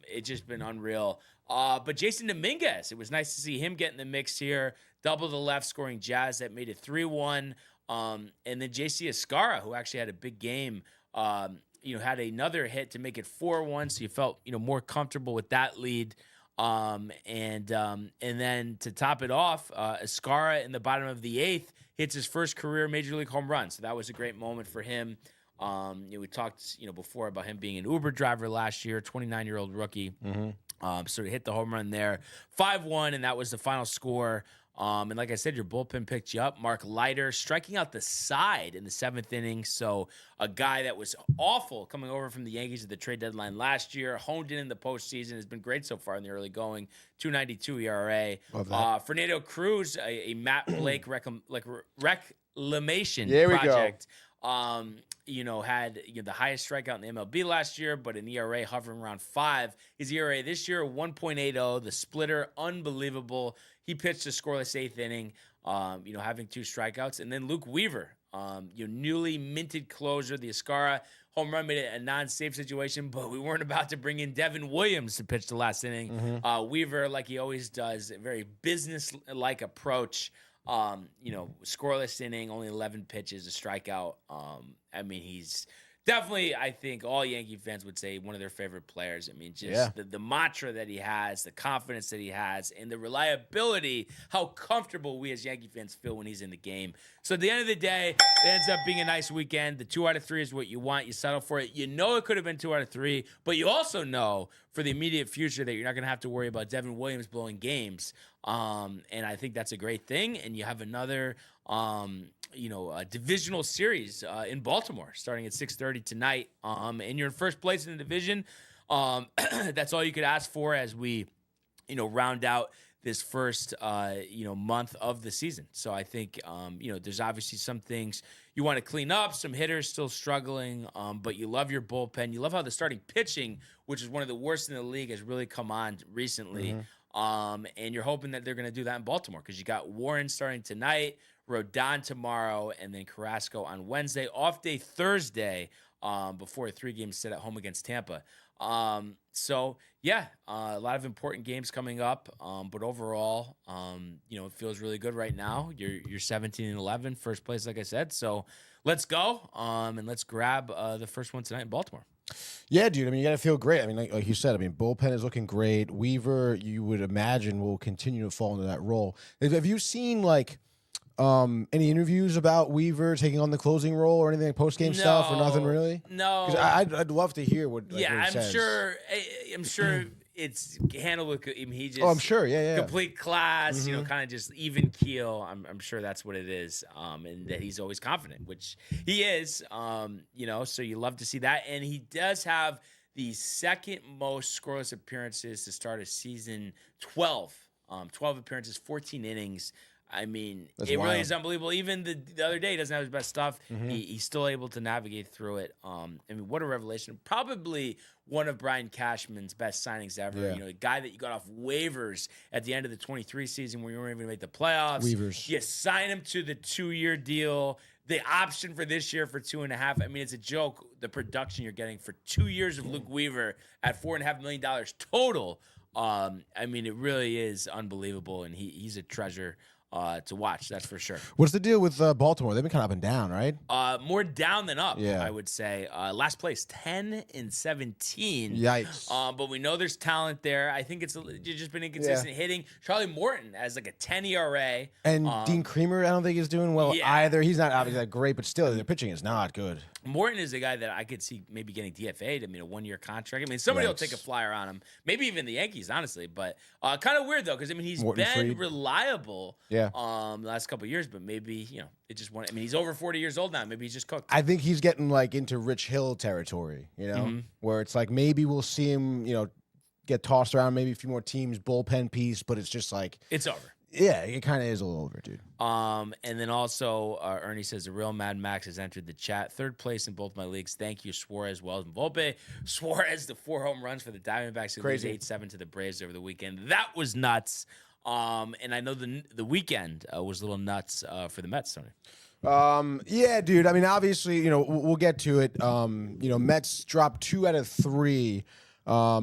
It's just been unreal. But Jason Dominguez, it was nice to see him get in the mix here. Double the left, scoring Jazz. That made it 3-1. And then JC Escarra, who actually had a big game, had another hit to make it 4-1. So you felt, more comfortable with that lead. And then to top it off, Escarra in the bottom of the 8th hits his first career Major League home run. So that was a great moment for him. We talked, before about him being an Uber driver last year, 29-year-old rookie. Mm-hmm. So he hit the home run there, 5-1, and that was the final score. And like I said, your bullpen picked you up. Mark Leiter striking out the side in the 7th inning. So a guy that was awful coming over from the Yankees at the trade deadline last year, honed in the postseason, has been great so far in the early going. 2.92 ERA. Fernando Cruz, a Matt Blake reclamation project. Had the highest strikeout in the MLB last year, but an ERA hovering around 5. His ERA this year, 1.80. The splitter, unbelievable. He pitched a scoreless 8th inning, having 2 strikeouts. And then Luke Weaver, newly minted closer. The Escarra home run made it a non-safe situation, but we weren't about to bring in Devin Williams to pitch the last inning. Mm-hmm. Weaver, like he always does, a very business-like approach. Scoreless inning, only 11 pitches, a strikeout. He's definitely, I think all Yankee fans would say, one of their favorite players. The mantra that he has, the confidence that he has, and the reliability, how comfortable we as Yankee fans feel when he's in the game. So at the end of the day, it ends up being a nice weekend. The 2 out of 3 is what you want. You settle for it. It could have been 2 out of 3, but you also know for the immediate future that you're not going to have to worry about Devin Williams blowing games. And I think that's a great thing. And you have another, a divisional series in Baltimore starting at 6:30 tonight. And you're in first place in the division. That's all you could ask for as we, round out this first, month of the season. So I think, there's obviously some things you want to clean up, some hitters still struggling, but you love your bullpen. You love how the starting pitching, which is one of the worst in the league, has really come on recently. And you're hoping that they're going to do that in Baltimore because you got Warren starting tonight, Rodon tomorrow, and then Carrasco on Wednesday. Off day Thursday before a 3-game set at home against Tampa. A lot of important games coming up. But overall, it feels really good right now. You're 17-11, first place, like I said. So let's go and let's grab the first one tonight in Baltimore. Yeah, dude. I mean, you got to feel great. I mean, like you said, bullpen is looking great. Weaver, you would imagine, will continue to fall into that role. Have you seen, any interviews about Weaver taking on the closing role or anything, post-game stuff or nothing really? No. Because I'd love to hear what what he says. I'm sure it's handled with, he just. Oh, I'm sure. Yeah. Complete class, kind of just even keel. I'm sure that's what it is. And that he's always confident, which he is, so you love to see that. And he does have the second most scoreless appearances to start a season, 12 appearances, 14 innings. I mean, That's it wild. really is unbelievable. Even the other day, he doesn't have his best stuff. He's still able to navigate through it. What a revelation. Probably one of Brian Cashman's best signings ever. Yeah. A guy that you got off waivers at the end of the 23 season where you weren't even make the playoffs. Weavers. You sign him to the 2-year deal. The option for this year for 2.5. I mean, it's a joke, the production you're getting for 2 years of Luke Weaver at $4.5 million total. It really is unbelievable, and he's a treasure to watch, that's for sure. What's the deal with Baltimore? They've been kind of up and down, right? More down than up, Yeah. I would say. Last place, 10-17. Yikes. But we know there's talent there. I think it's just been inconsistent hitting. Charlie Morton has like a 10 ERA. And Dean Creamer, I don't think is doing well either. He's not obviously that great, but still, their pitching is not good. Morton is a guy that I could see maybe getting DFA'd. A 1-year contract. Somebody will take a flyer on him. Maybe even the Yankees, honestly. But kind of weird, though, because, he's Morton been Freed. reliable Yeah. the last couple of years. But maybe, it just won. He's over 40 years old now. Maybe he's just cooked. I think he's getting into Rich Hill territory, where it's like maybe we'll see him, get tossed around, maybe a few more teams, bullpen piece, but it's just It's over. Yeah, it kind of is a little over, dude. And then also, Ernie says, the real Mad Max has entered the chat. 3rd place in both my leagues. Thank you, Suarez, Wells, and Volpe. Suarez, the 4 home runs for the Diamondbacks. Crazy. 8-7 to the Braves over the weekend. That was nuts. And I know the weekend was a little nuts for the Mets, Tony. Yeah, dude. Obviously, we'll get to it. Mets dropped 2 out of 3.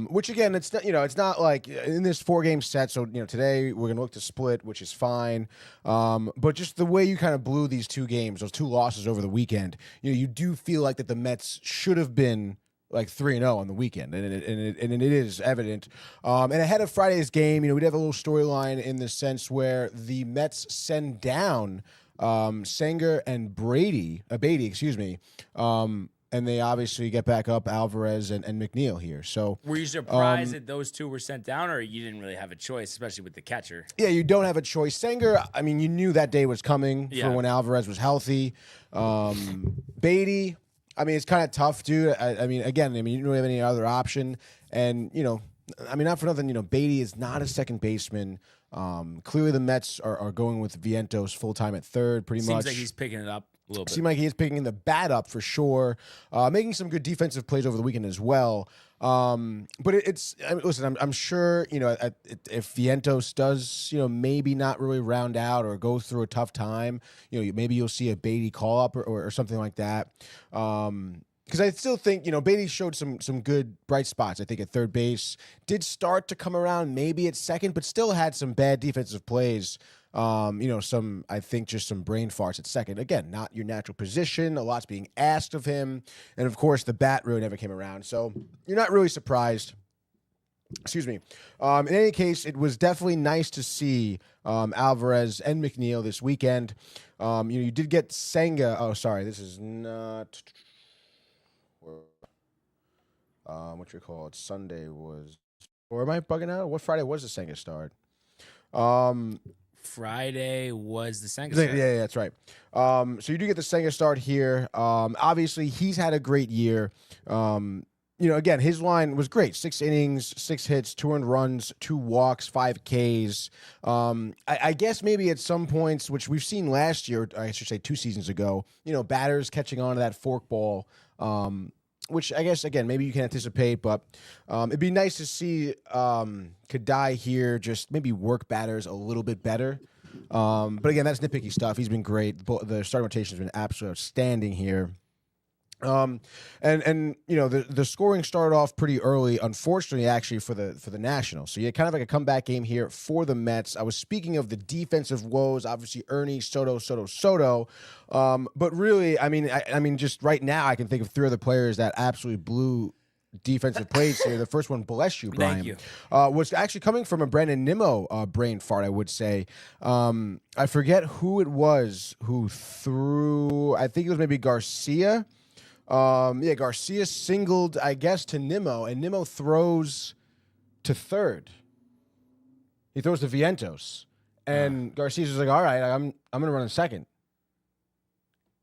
Which again, it's not, it's not like in this 4-game set. So, today we're gonna look to split, which is fine. But just the way you kind of blew these 2 games, those 2 losses over the weekend, you do feel like that the Mets should have been like 3-0 on the weekend, and it is evident. And ahead of Friday's game, we'd have a little storyline in the sense where the Mets send down Sanger and Beatty, and they obviously get back up Alvarez and McNeil here. So were you surprised that those 2 were sent down, or you didn't really have a choice, especially with the catcher? Yeah, you don't have a choice. Sanger, you knew that day was coming for when Alvarez was healthy. Beatty, it's kind of tough, dude. You didn't really have any other option. And, not for nothing, Beatty is not a second baseman. Clearly the Mets are going with Vientos full-time at 3rd, pretty much. Seems like he's picking it up a little bit. Seems like he is picking the bat up for sure, making some good defensive plays over the weekend as well. But listen, I'm sure, if Vientos does, maybe not really round out or go through a tough time, maybe you'll see a Beatty call up or something like that. Because I still think, Beatty showed some good bright spots, I think, at 3rd base. Did start to come around maybe at 2nd, but still had some bad defensive plays. I think just some brain farts at 2nd. Again, not your natural position. A lot's being asked of him. And, of course, the bat really never came around. So you're not really surprised. Excuse me. In any case, it was definitely nice to see Alvarez and McNeil this weekend. You did get Senga. Oh, sorry. This is not... what you call it? Sunday was... Or am I bugging out? What Friday was the Senga start? Friday was the Senga start. start. Yeah, that's right. So you do get the Senga start here. Obviously, he's had a great year. again, his line was great. 6 innings, 6 hits, 2 earned runs, 2 walks, 5 Ks. I guess maybe at some points, which we've seen last year, I should say 2 seasons ago, batters catching on to that forkball, which I guess, again, maybe you can anticipate, but it'd be nice to see Kadai here just maybe work batters a little bit better. But again, that's nitpicky stuff. He's been great. The starting rotation has been absolutely outstanding here. And the scoring started off pretty early, unfortunately, actually for the Nationals. So you had kind of like a comeback game here for the Mets. I was speaking of the defensive woes, obviously Ernie, Soto. But really, I mean, just right now, I can think of 3 other players that absolutely blew defensive plays here. The first one, bless you, Brian. Thank you. Was actually coming from a Brandon Nimmo brain fart, I would say. I forget who it was who threw. I think it was maybe Garcia. Garcia singled, I guess, to Nimmo, and Nimmo throws to third. He throws to Vientos, and Garcia's just like, all right, I'm gonna run in second.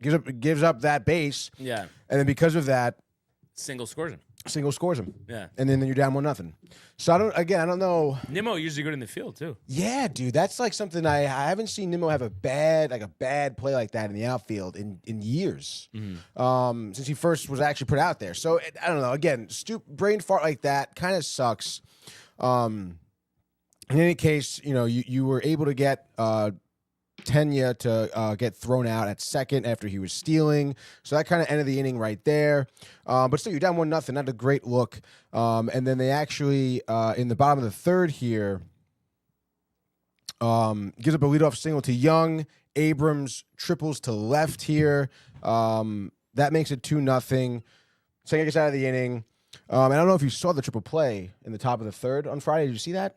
Gives up that base, Yeah. and then because of that, Single scores him. Yeah, and then you're down 1-0. So I don't know. Nimmo usually good in the field too. Yeah, dude, that's like something I haven't seen Nimmo have a bad play like that in the outfield in years. Since he first was actually put out there. So I don't know. Again, brain fart like that kind of sucks. In any case, you were able to get Tenya to get thrown out at second after he was stealing. So that kind of ended the inning right there. But still, you're down 1-0. Not a great look. And then they actually, in the bottom of the third here, gives up a leadoff single to Young. Abrams triples to left here. That makes it 2-0. Senga gets out of the inning. I don't know if you saw the triple play in the top of the third on Friday. Did you see that?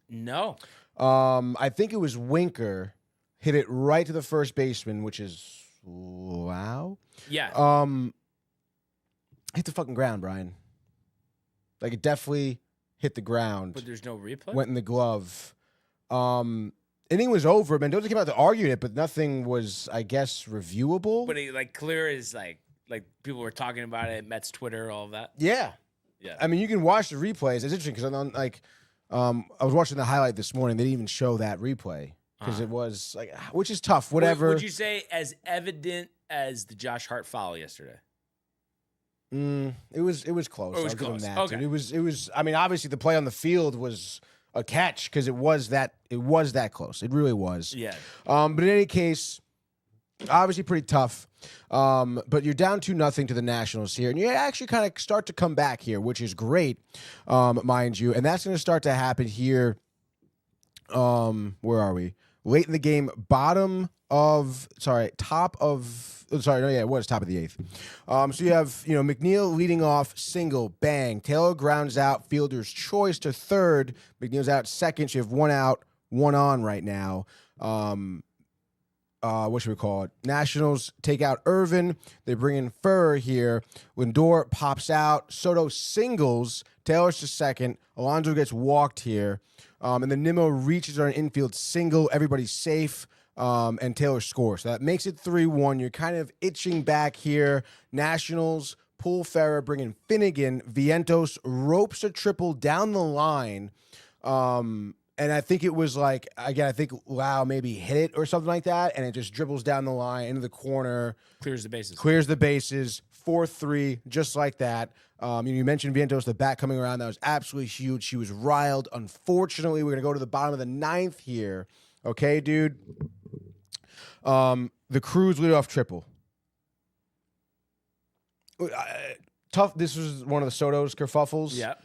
No. I think it was Winker. Hit it right to the first baseman, which is wow. Yeah. Hit the fucking ground, Brian. Like it definitely hit the ground. But there's no replay? Went in the glove. Inning was over. Mendoza came out to argue it, but nothing was, I guess, reviewable. But it clear is like people were talking about it, Mets Twitter, all of that. Yeah. Yeah. I mean, you can watch the replays. It's interesting because I was watching the highlight this morning. They didn't even show that replay. Because it was like, which is tough. Whatever. Would you say as evident as the Josh Hart foul yesterday? It was close. It was I'll give him close. that. Okay. Dude. It was. I mean, obviously the play on the field was a catch because it was that close. It really was. Yeah. But in any case, obviously pretty tough. But you're down 2-0 to the Nationals here, and you actually kind of start to come back here, which is great, mind you. And that's going to start to happen here. Where are we? Late in the game, it was top of the 8th. So you have, McNeil leading off, single, bang. Taylor grounds out, fielder's choice to third. McNeil's out second. So you have 1 out, 1 on right now. What should we call it? Nationals take out Irvin. They bring in Furr here. Lindor pops out. Soto singles. Taylor's to second. Alonso gets walked here. And then Nimmo reaches on an infield single. Everybody's safe. And Taylor scores. So that makes it 3-1. You're kind of itching back here. Nationals pull Ferrer, bring in Finnegan. Vientos ropes a triple down the line. And I think it was like, again, I think Lau maybe hit it or something like that. And it just dribbles down the line into the corner. Clears the bases. 4-3, just like that. You mentioned Vientos, the bat coming around. That was absolutely huge. She was riled. Unfortunately, we're going to go to the bottom of the 9th here. Okay, dude? The Cruz leadoff triple. Tough. This was one of the Soto's kerfuffles. Yeah.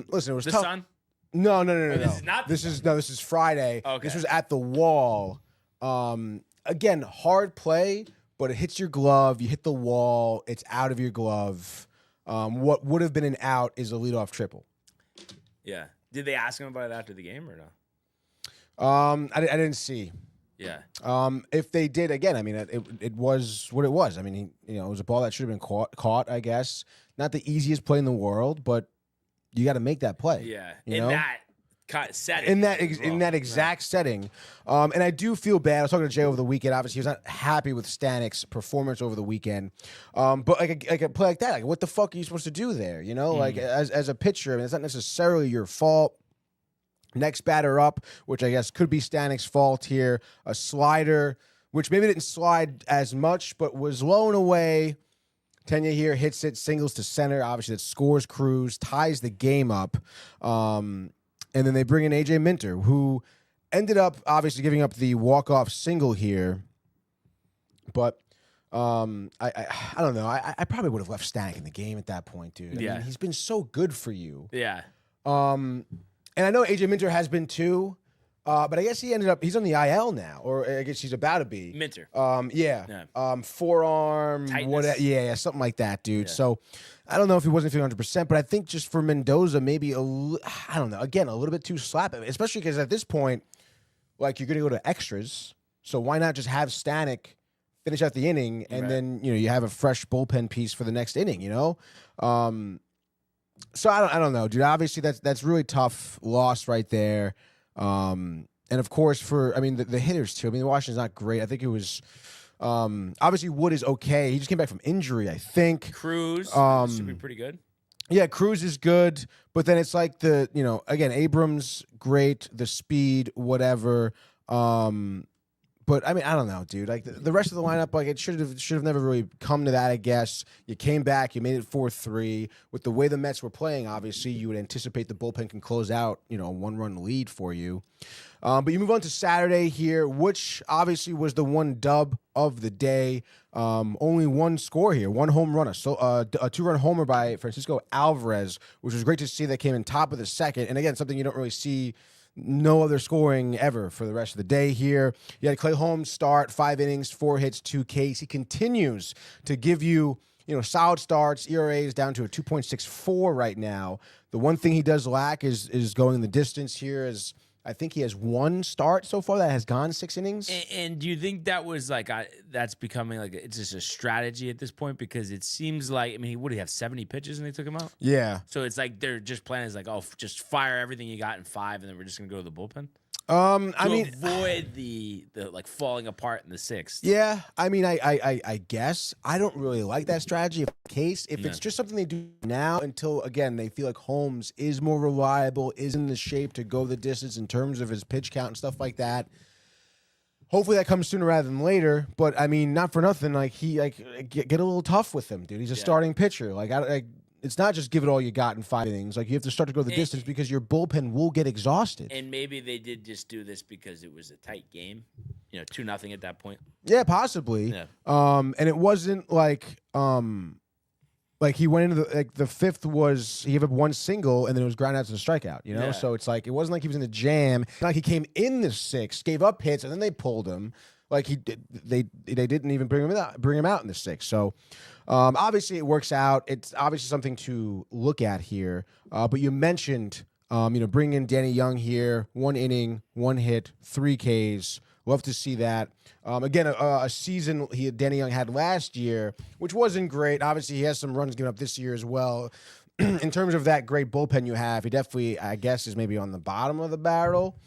Listen, it was The tough. Sun? No. This is not the Sun. This is Friday. Okay. This was at the wall. Again, hard play, but it hits your glove. You hit the wall. It's out of your glove. What would have been an out is a leadoff triple. Yeah. Did they ask him about it after the game or no? I didn't see. Yeah. If they did, again, I mean, it was what it was. I mean, it was a ball that should have been caught, I guess. Not the easiest play in the world, but you got to make that play. Yeah. You And know? that setting. in that exact setting. And I do feel bad. I was talking to Jay over the weekend. Obviously, he was not happy with Stanek's performance over the weekend. But like a play like that, like what the fuck are you supposed to do there? You know, like as a pitcher, I mean, it's not necessarily your fault. Next batter up, which I guess could be Stanek's fault here. A slider, which maybe didn't slide as much, but was low and away. Tenya here hits it, singles to center. Obviously, that scores Cruz, ties the game up. And then they bring in AJ Minter, who ended up obviously giving up the walk-off single here. But I don't know. I probably would have left Stanek in the game at that point, dude. I mean, he's been so good for you. Yeah. And I know AJ Minter has been too. But I guess he's on the IL now, or I guess he's about to be. Minter. Forearm, tightness. Something like that, dude. Yeah. So I don't know if he wasn't feeling 100%, but I think just for Mendoza, maybe I don't know. Again, a little bit too slap, especially because at this point, like you're going to go to extras. So why not just have Stanek finish out the inning, and then you have a fresh bullpen piece for the next inning, you know? So I don't know, dude. Obviously, that's really tough loss right there. And of course, the hitters too. I mean, Washington's not great. I think it was obviously Wood is okay. He just came back from injury, I think. Cruz should be pretty good. Yeah, Cruz is good, but then it's like again, Abrams great, the speed, whatever. But I mean, I don't know, dude. Like the rest of the lineup, like it should have never really come to that. I guess you came back, you made it 4-3 with the way the Mets were playing. Obviously, you would anticipate the bullpen can close out, a 1-run lead for you. But you move on to Saturday here, which obviously was the one dub of the day. Only one score here, one home run, a 2-run homer by Francisco Alvarez, which was great to see. That came in top of the second, and again, something you don't really see. No other scoring ever for the rest of the day here. You had Clay Holmes start, 5 innings, 4 hits, 2 Ks. He continues to give you, solid starts. ERA is down to a 2.64 right now. The one thing he does lack is going the distance here. As I think he has 1 start so far that has gone 6 innings. And do you think that was that's becoming it's just a strategy at this point? Because it seems like, what do you have, 70 pitches and they took him out? Yeah. So it's like they're just planning just fire everything you got in 5 and then we're just going to go to the bullpen? Avoid the falling apart in the 6th. Yeah, I guess I don't really like that strategy. If it's just something they do now until again they feel like Holmes is more reliable, is in the shape to go the distance in terms of his pitch count and stuff like that. Hopefully that comes sooner rather than later. But not for nothing. Get a little tough with him, dude. He's a starting pitcher. It's not just give it all you got in 5 innings. You have to start to go the distance because your bullpen will get exhausted. And maybe they did just do this because it was a tight game, 2-0 at that point. Yeah, possibly. Yeah. And it wasn't like he went into the 5th was he gave up 1 single and then it was ground out to the strikeout. Yeah. So it's it wasn't like he was in the jam. He came in the 6th, gave up hits, and then they pulled him. They didn't even bring him out in the 6th. So. Obviously, it works out. It's obviously something to look at here. But you mentioned, bringing in Danny Young here, 1 inning, 1 hit, 3 Ks. Love to see that. Again, a season Danny Young had last year, which wasn't great. Obviously, he has some runs given up this year as well. In terms of that great bullpen you have, he definitely, I guess, is maybe on the bottom of the barrel.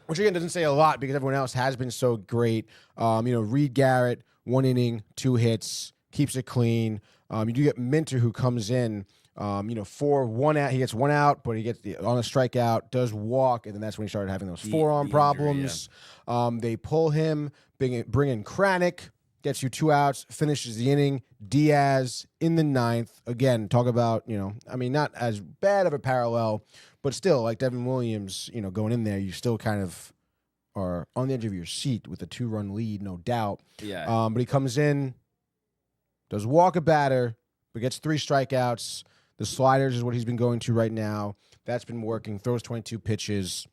Which, again, doesn't say a lot because everyone else has been so great. Reed Garrett, 1 inning, 2 hits. Keeps it clean. You do get Minter who comes in, for 1 out. He gets 1 out, but he gets on a strikeout, does walk, and then that's when he started having those forearm problems. Injury, They pull him, bring in Kranick, gets you 2 outs, finishes the inning. Diaz in the 9th. Again, talk about, not as bad of a parallel, but still, like Devin Williams, going in there, you still kind of are on the edge of your seat with a 2-run lead, no doubt. Yeah. But he comes in, does walk a batter, but gets 3 strikeouts. The sliders is what he's been going to right now. That's been working. Throws 22 pitches.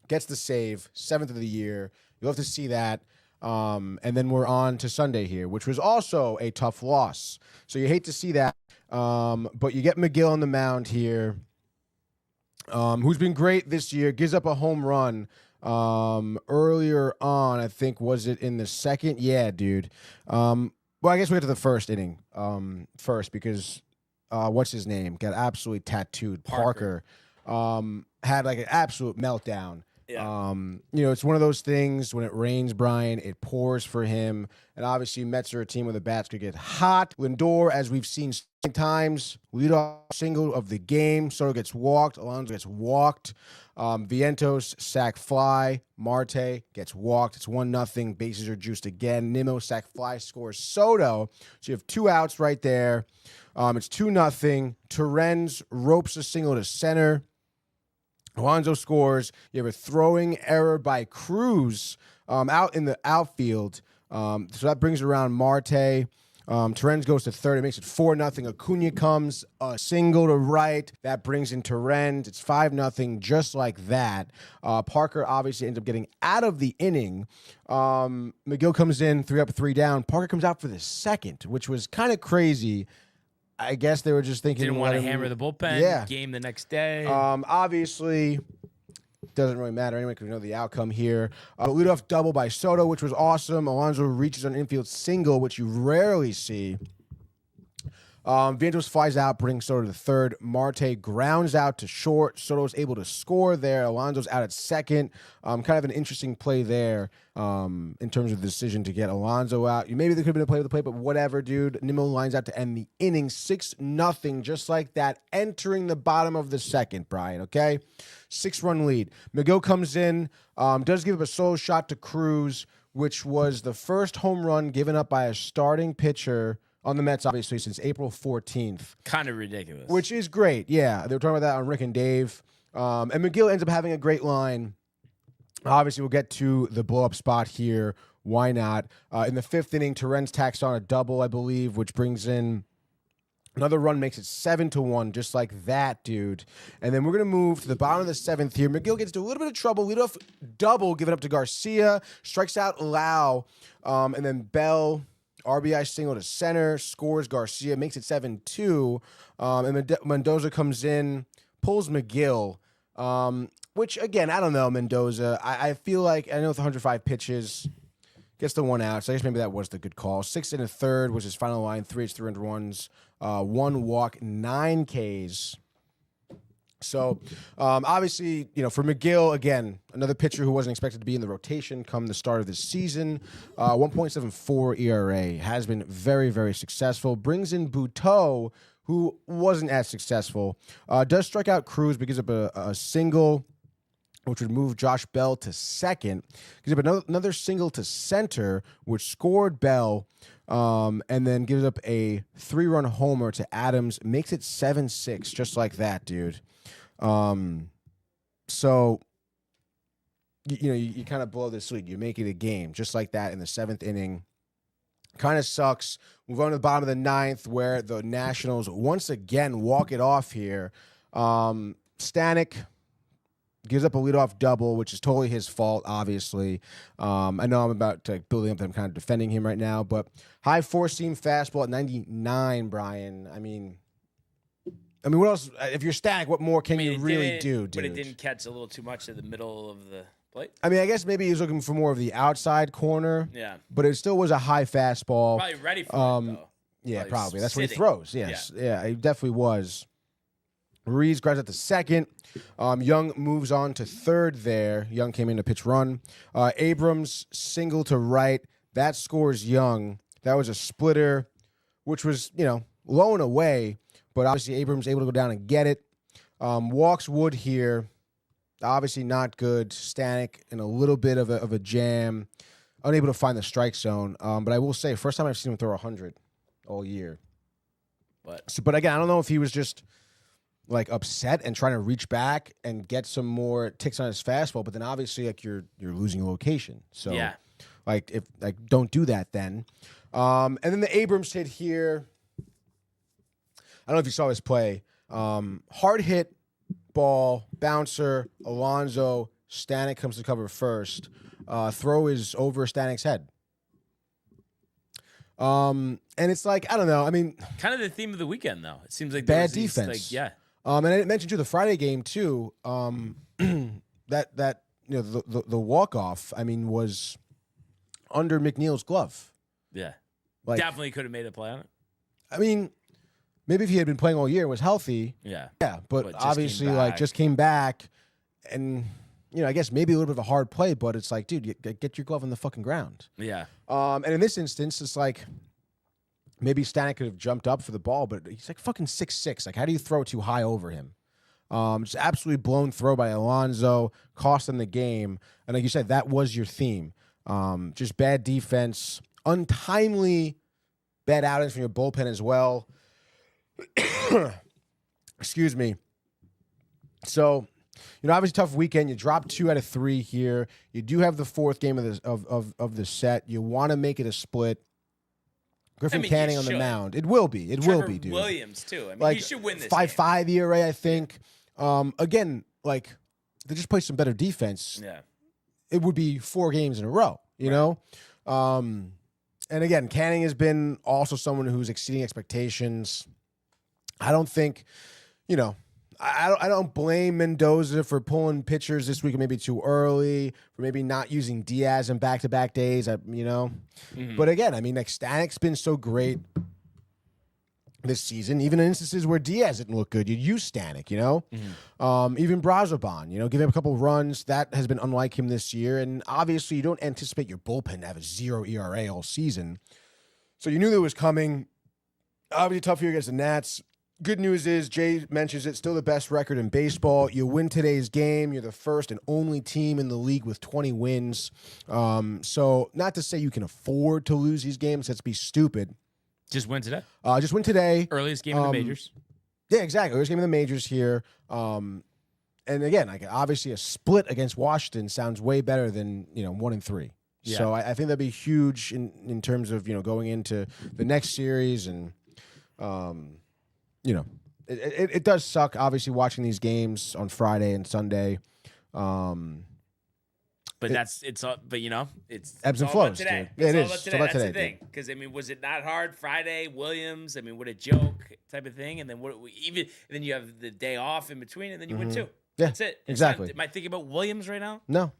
Gets the save. 7th of the year. You'll have to see that. And then we're on to Sunday here, which was also a tough loss. So you hate to see that. But you get McGill on the mound here, who's been great this year. Gives up a home run earlier on, I think. Was it in the 2nd? Yeah, dude. Well, I guess we get to the 1st inning first because what's his name? Got absolutely tattooed. Parker. had like an absolute meltdown. Yeah. It's one of those things when it rains, Brian, it pours for him. And obviously, Mets are a team where the bats could get hot. Lindor, as we've seen times, leadoff single of the game. Soto gets walked. Alonso gets walked. Vientos, sac fly. Marte gets walked. It's 1-0. Bases are juiced again. Nimmo, sac fly, scores Soto. So you have 2 outs right there. It's 2-0. Torrens ropes a single to center. Alonso scores. You have a throwing error by Cruz out in the outfield. So that brings around Marte. Torrens goes to third. It makes it 4-0. Acuna comes, a single to right. That brings in Torrens. It's 5-0, just like that. Parker obviously ends up getting out of the inning. McGill comes in, 3 up, 3 down. Parker comes out for the second, which was kind of crazy. I guess they were just thinking... Didn't want to hammer the bullpen. Game the next day. Obviously... Doesn't really matter anyway because we know the outcome here. Leadoff double by Soto, which was awesome. Alonso reaches an infield single, which you rarely see. Vientos flies out, brings Soto to third. Marte grounds out to short. Soto's able to score there. Alonso's out at second. Kind of an interesting play there in terms of the decision to get Alonso out. Maybe there could have been a play with the play, but whatever, dude. Nimmo lines out to end the inning 6-0, just like that, entering the bottom of the second, Brian, okay? 6-run lead. McGill comes in, does give up a solo shot to Cruz, which was the first home run given up by a starting pitcher on the Mets, obviously, since April 14th. Kind of ridiculous. Which is great, yeah. They were talking about that on Rick and Dave. And McGill ends up having a great line. Obviously, we'll get to the blow-up spot here. Why not? In the 5th inning, Torrens tacks on a double, I believe, which brings in another run, makes it 7-1, just like that, dude. And then we're going to move to the bottom of the 7th here. McGill gets into a little bit of trouble. Leadoff double given up to Garcia. Strikes out Lau. And then Bell... RBI single to center, scores Garcia, makes it 7-2. And Mendoza comes in, pulls McGill, which, again, I don't know, Mendoza. I feel like, I know with 105 pitches, gets the 1 out, so I guess maybe that was the good call. 6 1/3 was his final line, 3 H's, 3 earned runs, 1 walk, 9 Ks. So, obviously, for McGill, again, another pitcher who wasn't expected to be in the rotation come the start of this season. 1.74 ERA, has been very, very successful. Brings in Buteau, who wasn't as successful. Does strike out Cruz, but gives up a single, which would move Josh Bell to second. Gives up another single to center, which scored Bell, and then gives up a 3-run homer to Adams. Makes it 7-6, just like that, dude. So, you kind of blow this lead. You make it a game, just like that in the 7th inning. Kind of sucks. Move on to the bottom of the 9th, where the Nationals once again walk it off here. Stanek gives up a leadoff double, which is totally his fault, obviously. I know I'm about to building up that I'm kind of defending him right now, but high 4-seam fastball at 99, Brian. I mean, what else? If you're Stanek, what more can you really do, dude? But it didn't catch a little too much at the middle of the plate. I mean, I guess maybe he was looking for more of the outside corner. Yeah. But it still was a high fastball. Probably ready for it, though. Yeah, probably. That's what he throws. Yes. Yeah, he definitely was. Ruiz grabs at the second. Young moves on to third there. Young came in to pitch run. Abrams single to right. That scores Young. That was a splitter, which was, low and away. But obviously, Abrams able to go down and get it. Walks Wood here. Obviously not good. Stanek in a little bit of a jam. Unable to find the strike zone. But I will say, first time I've seen him throw 100 all year. But again, I don't know if he was just upset and trying to reach back and get some more ticks on his fastball. But then obviously, you're losing a location. So yeah. If don't do that then. And then the Abrams hit here. I don't know if you saw his play. Hard hit ball, bouncer, Alonso, Stanek comes to cover first. Throw is over Stanek's head. And it's I don't know. I mean, kind of the theme of the weekend, though. It seems like bad defense. Yeah. And I mentioned too the Friday game too. That the walk off. I mean, was under McNeil's glove. Yeah. Definitely could have made a play on it. I mean, maybe if he had been playing all year and was healthy, Yeah. but just obviously, came like, back. just came back, and I guess maybe a little bit of a hard play, but it's like, dude, get your glove on the fucking ground. Yeah. And in this instance, it's like maybe Stanek could have jumped up for the ball, but he's like fucking 6'6". Like, how do you throw it too high over him? Just absolutely blown throw by Alonso, cost them the game. And like you said, that was your theme. Just bad defense, untimely bad outings from your bullpen as well. Excuse me. So, obviously tough weekend. You dropped 2 out of 3 here. You do have the 4th game of the set. You want to make it a split. Griffin Canning on the mound. It will be. It will be, dude. Williams too. I mean, Like he should win this 5.5 ERA, I think. Again, like they just play some better defense. game. Yeah. It would be 4 games in a row, you know? And again, Canning has been also someone who's exceeding expectations. I don't think, I don't blame Mendoza for pulling pitchers this week maybe too early, for maybe not using Diaz in back-to-back days, But again, I mean, like Stanek's been so great this season, even in instances where Diaz didn't look good, you'd use Stanek, Even Brazoban, give him a couple of runs. That has been unlike him this year. And obviously, you don't anticipate your bullpen to have a 0 ERA all season. So you knew that was coming. Obviously, tough year against the Nats. Good news is, Jay mentions it's still the best record in baseball. You win today's game. You're the first and only team in the league with 20 wins. So not to say you can afford to lose these games. That's be stupid. Just win today. Just win today. Earliest game in the majors. Yeah, exactly. Earliest game in the majors here. And again, like obviously a split against Washington sounds way better than 1-3. Yeah. So I think that'd be huge in terms of going into the next series and it does suck obviously watching these games on Friday and Sunday. But it's ebbs and all flows, about today. dude. Yeah, it It's all is. about It's today. all about That's today, the thing. Because was it not hard Friday? Williams. I mean, what a joke type of thing. And then then you have the day off in between, and then you win 2. Yeah, That's it. exactly. Am I thinking about Williams right now? No,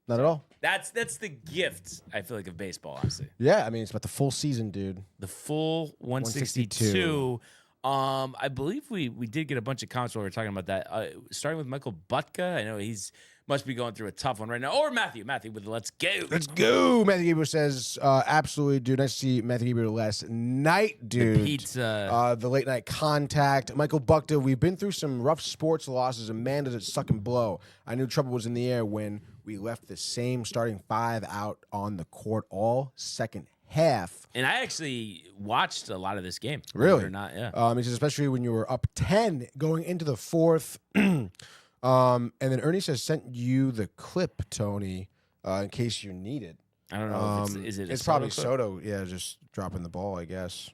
not at all. That's the gift I feel like of baseball, honestly. Yeah, I mean it's about the full season, dude. The full 162. I believe we did get a bunch of comments while we were talking about that. Starting with Michael Butka. I know he's must be going through a tough one right now. Or Matthew with let's go. Let's go. Matthew Gabriel says, absolutely, dude. Nice to see Matthew Gabriel last night, dude. The pizza. The late night contact. Michael Buckta, we've been through some rough sports losses. Amanda did suck and blow. I knew trouble was in the air when we left the same starting 5 out on the court all second half. And I actually watched a lot of this game. Really? Or not, yeah. He says, especially when you were up 10 going into the 4th. And then Ernie says, sent you the clip, Tony, in case you need it. I don't know. Is it it's probably Soto, yeah, just dropping the ball, I guess.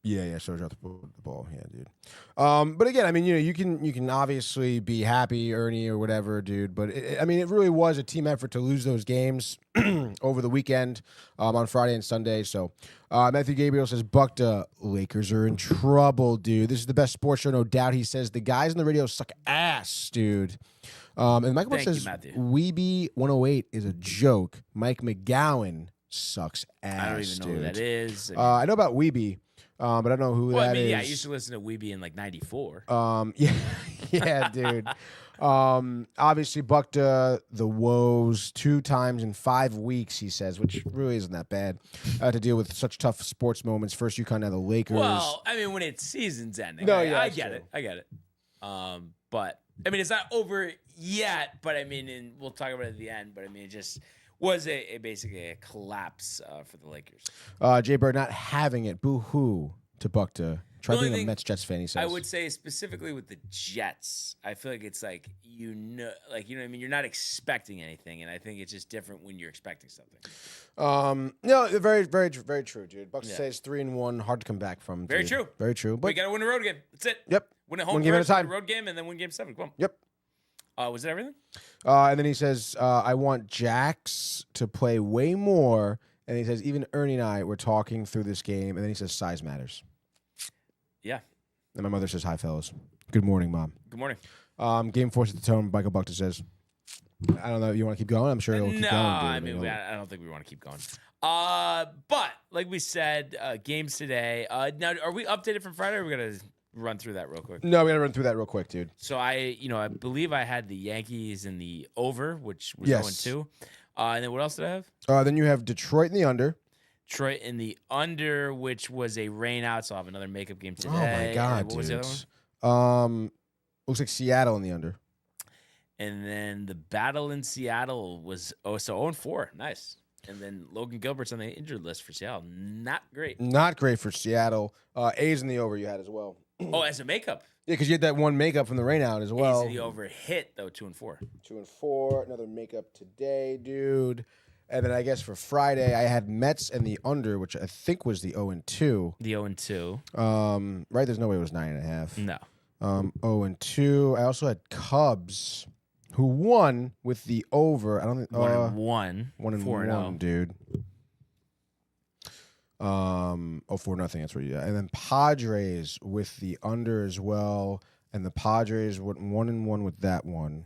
Yeah, Soto dropped the ball, yeah, dude. But again, I mean, you can obviously be happy, Ernie, or whatever, dude. But it really was a team effort to lose those games over the weekend on Friday and Sunday. So Matthew Gabriel says, Buckta, Lakers are in trouble, dude. This is the best sports show, no doubt. He says the guys on the radio suck ass, dude. And Michael Buck says, Weeby 108 is a joke. Mike McGowan sucks ass, I don't even know dude. who that is. I know about Weeby. But I don't know who that is. Yeah, I used to listen to Weeby in like 94. Yeah, dude. Obviously, Buckta, the woes 2 times in 5 weeks, he says, which really isn't that bad to deal with such tough sports moments. First, you kind of have the Lakers. Well, I mean, when it's season's ending. No, I get it. But, I mean, it's not over yet, but I mean, and we'll talk about it at the end, but I mean, it just was basically a collapse for the Lakers. Jay Bird not having it. Boo-hoo to Buckta. Try being a Mets-Jets fan, he says. I would say specifically with the Jets, I feel like it's like, you know what I mean? You're not expecting anything, and I think it's just different when you're expecting something. No, very, very, very true, dude. Buckta says 3-1, hard to come back from. Very dude. true. Very true. But we got to win a road game. That's it. Yep. Win a home one game at a time. win a road game, and then win game 7. Come on. Yep. Was it everything? And then he says, I want Jax to play way more. And he says, even Ernie and I were talking through this game. And then he says, size matters. Yeah. And my mother says, hi, fellas. Good morning, Mom. Good morning. Game 4 at the tone. Michael Buckta says, I don't know if you want to keep going. I'm sure it'll keep going. I mean, I don't think we want to keep going. But like we said, games today. Now, are we updated from Friday? Or are we gonna run through that real quick? No, we gotta run through that real quick, dude. So I believe I had the Yankees in the over, which was Yes. 0-2. And then what else did I have? Then you have Detroit in the under. Detroit in the under, which was a rain out, so I'll have another makeup game today. Oh my god, what was dude. the other one? Looks like Seattle in the under. And then the battle in Seattle was 0-4. Nice. And then Logan Gilbert's on the injured list for Seattle. Not great. Not great for Seattle. A's in the over you had as well. Oh, as a makeup. Yeah, because you had that one makeup from the rain out as well. A's in the over hit though, 2-4. 2-4. Another makeup today, dude. And then I guess for Friday I had Mets and the under, which I think was the 0-2. The 0-2. Right? There's no way it was 9.5. No. 0-2. I also had Cubs, who won with the over. I don't think 1-1. 1-1, dude. 4-0. That's what you got. And then Padres with the under as well, and the Padres went 1-1 with that one.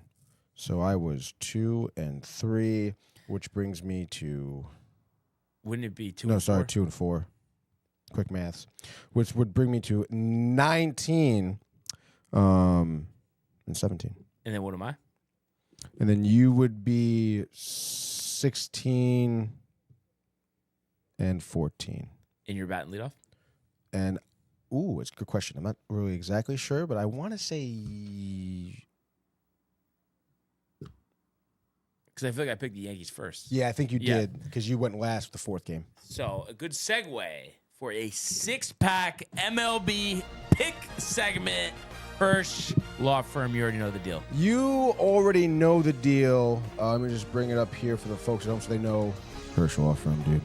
So I was 2-3, which brings me to. Wouldn't it be 2? No, sorry, 2-4. Quick maths, which would bring me to 19, and 17. And then what am I? And then you would be 16 and 14. In your batting leadoff? And, it's a good question. I'm not really exactly sure, but I want to say. Because I feel like I picked the Yankees first. Yeah, I think you Yeah. did, because you went last with the fourth game. So a good segue for a 6-pack MLB pick segment. Hirsch Law Firm, you already know the deal. You already know the deal. Let me just bring it up here for the folks at home so they know Hirsch Law Firm, dude.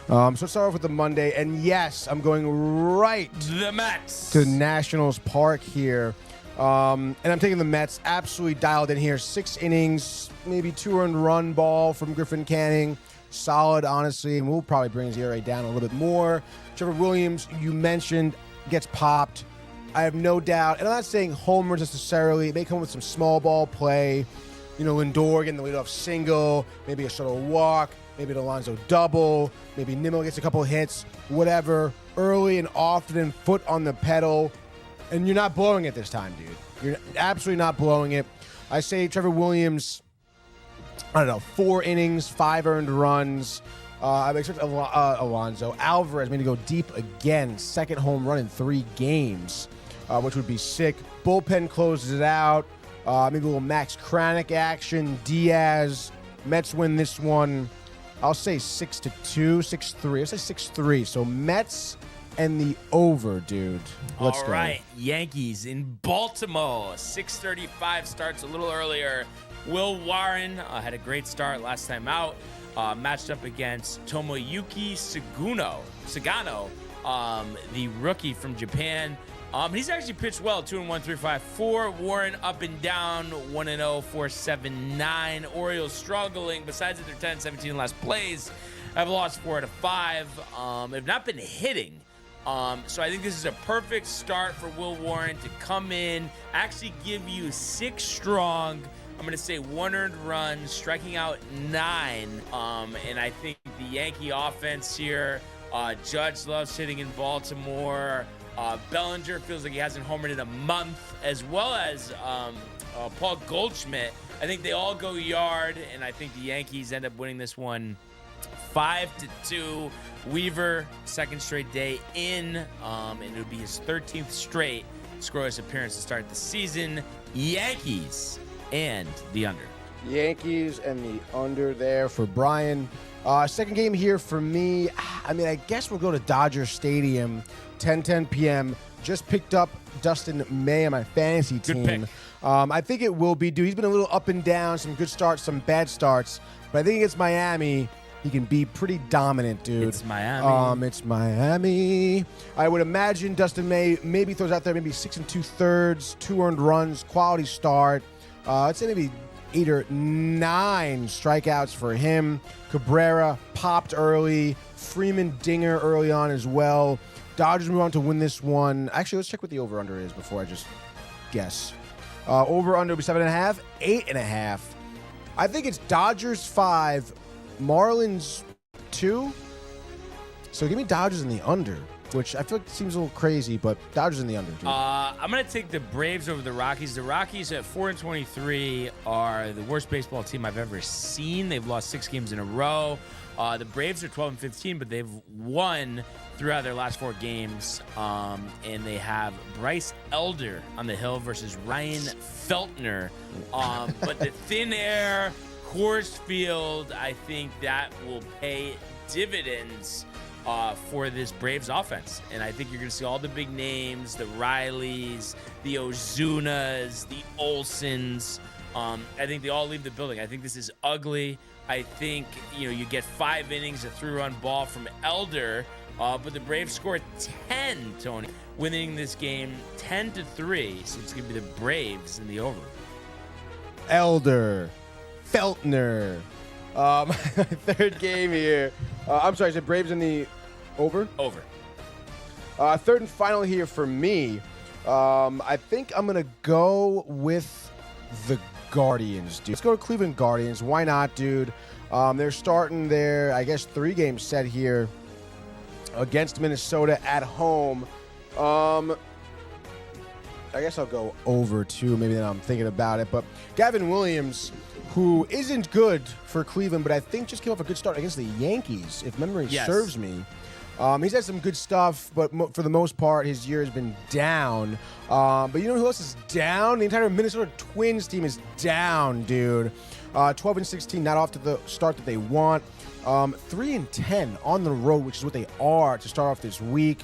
So let's start off with the Monday. And yes, I'm going right The Mets. to Nationals Park here. And I'm taking the Mets absolutely dialed in here. 6 innings, maybe 2 earned run ball from Griffin Canning. Solid, honestly. And we'll probably bring his ERA down a little bit more. Trevor Williams, you mentioned, gets popped. I have no doubt. And I'm not saying homers necessarily. It may come with some small ball play. Lindor getting the leadoff single, maybe a shuttle walk, maybe an Alonso double, maybe Nimmo gets a couple hits, whatever. Early and often and foot on the pedal. And you're not blowing it this time, dude. You're absolutely not blowing it. I say Trevor Williams, 4 innings, 5 earned runs. I expect Alonso Alvarez maybe to go deep again. Second home run in 3 games, which would be sick. Bullpen closes it out. Maybe a little Max Kranick action. Diaz. Mets win this one. I'll say 6-2, 6-3. I'll say 6-3. So Mets and the over, dude. Let's go. All right, Yankees in Baltimore. 6:35 starts a little earlier. Will Warren had a great start last time out. Matched up against Tomoyuki Sagano, the rookie from Japan. He's actually pitched well, 2-1, 3.54. Warren up and down, 1-0, 4.79. Orioles struggling. Besides that, they're 10-17 in last plays. Have lost 4 out of 5. Have not been hitting. So I think this is a perfect start for Will Warren to come in, actually give you 6 strong. I'm going to say 1 earned run, striking out 9. And I think the Yankee offense here, Judge loves hitting in Baltimore. Bellinger feels like he hasn't homered in a month, as well as Paul Goldschmidt. I think they all go yard, and I think the Yankees end up winning this one 5-2. Weaver, second straight day in, and it would be his 13th straight scoreless appearance to start the season. Yankees and the under. Yankees and the under there for Brian. Second game here for me. I mean, I guess we'll go to Dodger Stadium, 10:10 p.m. Just picked up Dustin May on my fantasy team. Good pick. I think it will be, dude. He's been a little up and down, some good starts, some bad starts. But I think against Miami, he can be pretty dominant, dude. It's Miami. It's Miami. I would imagine Dustin May maybe throws out there maybe 6 2/3, 2 earned runs, quality start. I'd say maybe 8 or 9 strikeouts for him. Cabrera popped early. Freeman dinger early on as well. Dodgers move on to win this one. Actually, let's check what the over-under is before I just guess. Over-under will be 7.5, 8.5. I think it's Dodgers 5, Marlins 2. So give me Dodgers in the under, which I feel like seems a little crazy, but Dodgers in the under, dude. I'm going to take the Braves over the Rockies. The Rockies at 4-23 are the worst baseball team I've ever seen. They've lost 6 games in a row. The Braves are 12-15, but they've won throughout their last 4 games. And they have Bryce Elder on the hill versus Ryan Feltner. But the thin air, Coors Field, I think that will pay dividends for this Braves offense. And I think you're going to see all the big names, the Rileys, the Ozunas, the Olsons. I think they all leave the building. I think this is ugly. I think, you get 5 innings, a 3-run ball from Elder, but the Braves scored 10, Tony, winning this game 10-3. So it's going to be the Braves in the over. Elder, Feltner. Third game here. I'm sorry, is it Braves in the over? Over. Third and final here for me. I think I'm going to go with the Guardians, dude. Let's go to Cleveland Guardians. Why not, dude? They're starting their, 3-game set here against Minnesota at home. I guess I'll go over, too. Maybe then I'm thinking about it. But Gavin Williams, who isn't good for Cleveland, but I think just came off a good start against the Yankees, if memory serves me. He's had some good stuff, but for the most part, his year has been down. But you know who else is down? The entire Minnesota Twins team is down, dude. 12-16, not off to the start that they want. 3-10 on the road, which is what they are to start off this week.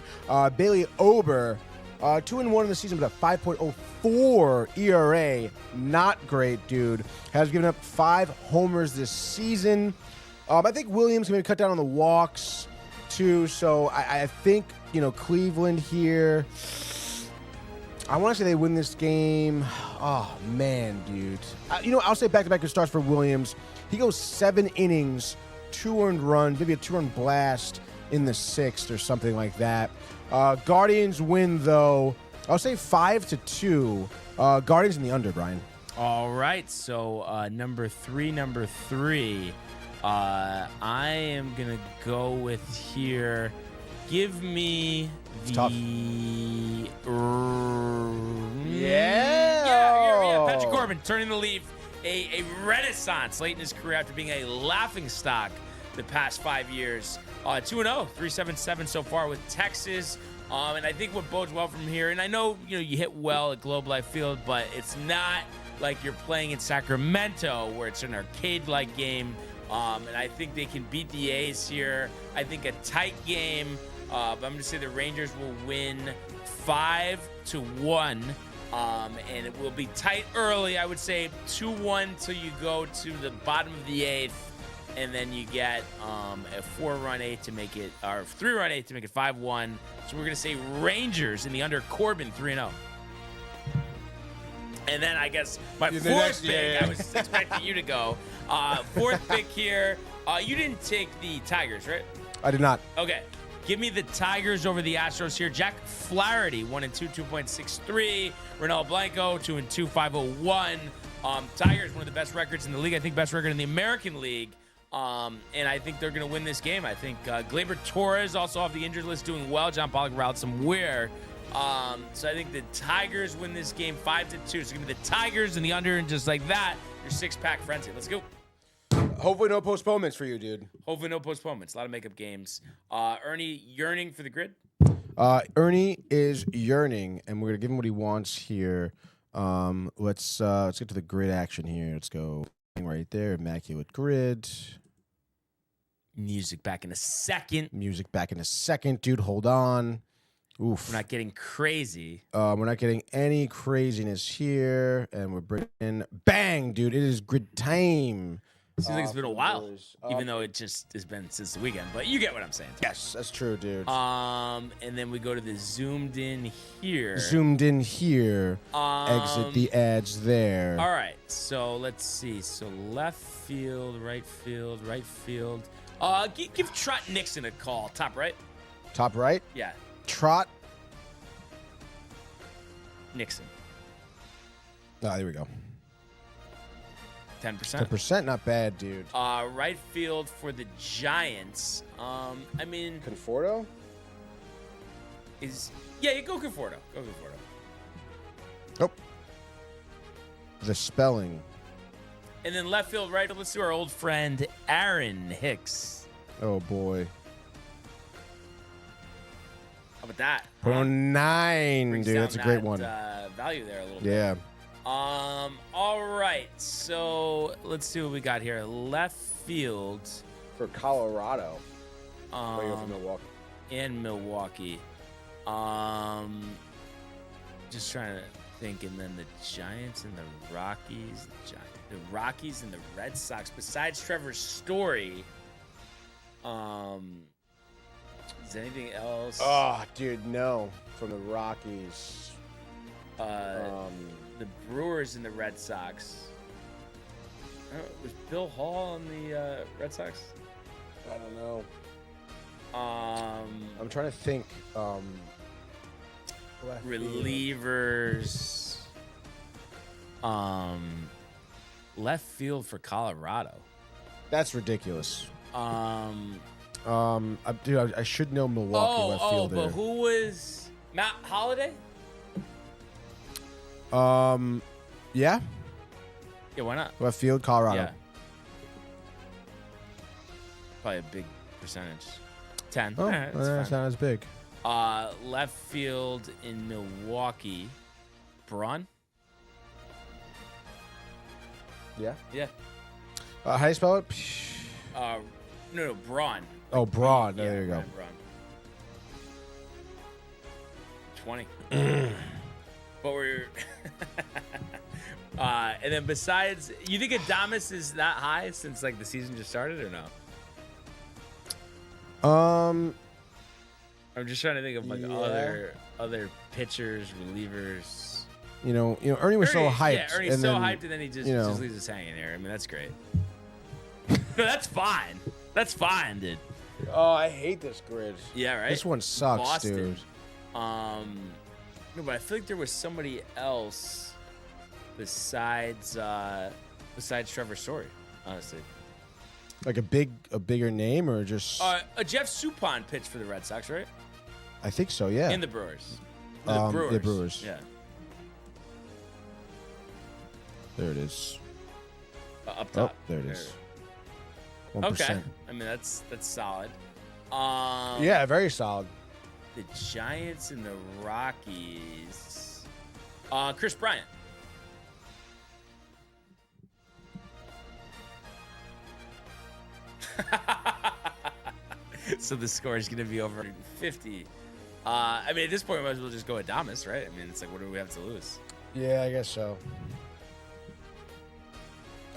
Bailey Ober, 2-1 in the season with a 5.04 ERA. Not great, dude. Has given up 5 homers this season. I think Williams going to cut down on the walks too. So I think, Cleveland here. I want to say they win this game. Oh, man, dude. I'll say back-to-back good starts for Williams. He goes 7 innings, 2 earned runs, maybe a 2-run blast in the 6th or something like that. Guardians win, though. I'll say 5-2. Guardians in the under, Brian. All right. So number three. I am going to go with here. Give me the... Yeah. Patrick Corbin turning the leaf. A renaissance late in his career after being a laughingstock the past 5 years. 2-0, 3-7-7 so far with Texas. And I think what bodes well from here, and I know you hit well at Globe Life Field, but it's not like you're playing in Sacramento where it's an arcade-like game. And I think they can beat the A's here. I think a tight game. But I'm going to say the Rangers will win 5-1. And it will be tight early. I would say 2-1 till you go to the bottom of the 8th. And then you get a 4-run 8 to make it, or 3-run 8 to make it 5-1. So we're going to say Rangers in the under. Corbin 3-0. And then I guess my fourth pick, I was expecting you to go. Fourth pick here. You didn't take the Tigers, right? I did not. Okay. Give me the Tigers over the Astros here. Jack Flaherty, 1-2, 2.63. Ronaldo Blanco, 2-2, 5.01. Tigers, one of the best records in the league. I think best record in the American League. And I think they're going to win this game. I think Gleyber Torres, also off the injured list, doing well. John Pollock routed some wear. So I think the Tigers win this game 5-2. So give me the Tigers and the under, and just like that, your 6-pack frenzy. Let's go. Hopefully no postponements for you, dude. Hopefully no postponements. A lot of makeup games. Ernie yearning for the grid? Ernie is yearning, and we're going to give him what he wants here. Let's get to the grid action here. Let's go right there. Immaculate grid. Music back in a second. Dude, hold on. Oof. We're not getting crazy. We're not getting any craziness here. And we're bringing... Bang, dude. It is grid time. Seems like it's been a while, even though it just has been since the weekend. But you get what I'm saying. Yes, that's true, dude. And then we go to the zoomed in here. Exit the ads there. All right. So let's see. So left field, right field. Give Trot Nixon a call. Top right. Top right? Yeah. Trot. Nixon. Ah, there we go. 10%. 10%, not bad, dude. Right field for the Giants. I mean, Conforto? you go Conforto. Oh. The spelling. And then left field, right. Let's do our old friend Aaron Hicks. Oh, boy. How about that? Put on 9, Brings dude. down That's a great that, one. Value there a little bit. Yeah. All right. So let's see what we got here. Left field. For Colorado. Um, Milwaukee. and Milwaukee. Just trying to think, and then the Giants and the Rockies. The Rockies and the Red Sox. Besides Trevor Story, is anything else? Oh, dude, no. From the Rockies. The Brewers and the Red Sox. Was Bill Hall on the Red Sox? I don't know. I'm trying to think. Relievers. Left field for Colorado. That's ridiculous. Um. Dude, I should know Milwaukee left fielder. But who was Matt Holliday? Yeah. Yeah, why not? Left field, Colorado. Yeah. Probably a big percentage. 10. Oh, That's that's fine. not as big. Left field in Milwaukee. Braun? Yeah. Yeah. How do you spell it? No, Braun. Oh, Braun. Yeah, There you go. Braun. 20. But we're and then besides, you think Adames is that high since like the season just started or no? I'm just trying to think of like other pitchers, relievers. You know, Ernie was so hyped. Yeah, Ernie's and so then, hyped, and then he just leaves us hanging there. I mean, that's great. No, that's fine. That's fine, dude. Oh, I hate this grid. Yeah, right. This one sucks, Boston. dude. No, but I feel like there was somebody else besides Trevor Story, honestly. Like a bigger name or just? A Jeff Suppan pitched for the Red Sox, right? I think so. Yeah. And the Brewers. The Brewers. Yeah. There it is. Up top. Oh, there it is. 1%. Okay. I mean, that's solid. Yeah, very solid. The Giants and the Rockies. Chris Bryant. So the score is going to be over 50. I mean, at this point, we might as well just go Adames, right? I mean, it's like, what do we have to lose? Yeah, I guess so.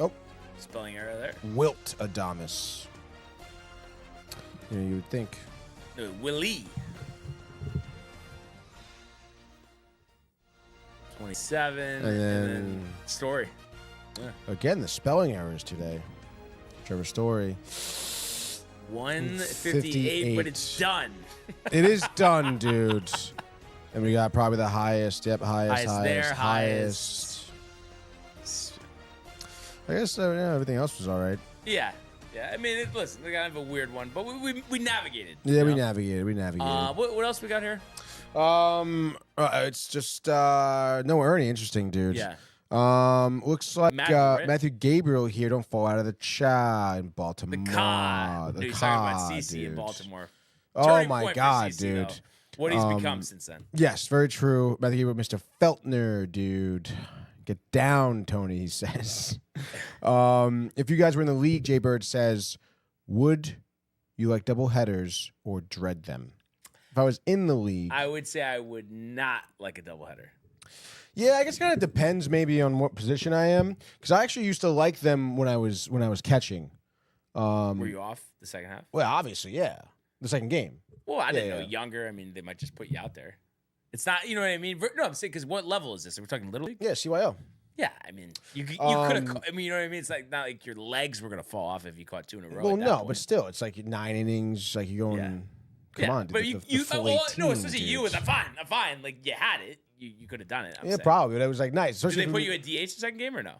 Oh. Spelling error there. Wilt Adames. You would think. No, Willie. 27. And then Story. Yeah. Again, the spelling errors today. Trevor Story. 158, but it's done. It is done, dude. And we got probably the highest. Yep, highest. I guess everything else was all right. Yeah. I mean, listen, they kind of a weird one, but we navigated. Yeah, we navigated. What else we got here? It's just no Ernie. Interesting, dude. Yeah. Looks like Matthew Gabriel here. Don't fall out of the chat in Baltimore. The COD. The He's COD, talking about CC dude. in Baltimore. Oh Turning my point for God, CC, dude. though. What he's become since then. Yes, very true. Matthew Gabriel, Mr. Feltner, dude. Get down, Tony, he says. If you guys were in the league, Jay Bird says, would you like double headers or dread them? If I was in the league, I would say I would not like a doubleheader. Yeah, I guess it kind of depends maybe on what position I am, because I actually used to like them when I was catching. Were you off the second half? Well, obviously, yeah, the second game. Well, I didn't know younger. I mean, they might just put you out there. It's not, you know what I mean? No, I'm saying because what level is this? Are we talking Little League? Yeah, CYO. Yeah, I mean, you could have. I mean, you know what I mean? It's like not like your legs were gonna fall off if you caught 2 in a row. Well, no, but still, it's like 9 innings. Like you're going. Yeah. Come on, dude. But no, especially you with I'm fine. Like you had it. You could have done it. I'm saying. Probably. But it was like nice. Did they put you at DH the second game or no?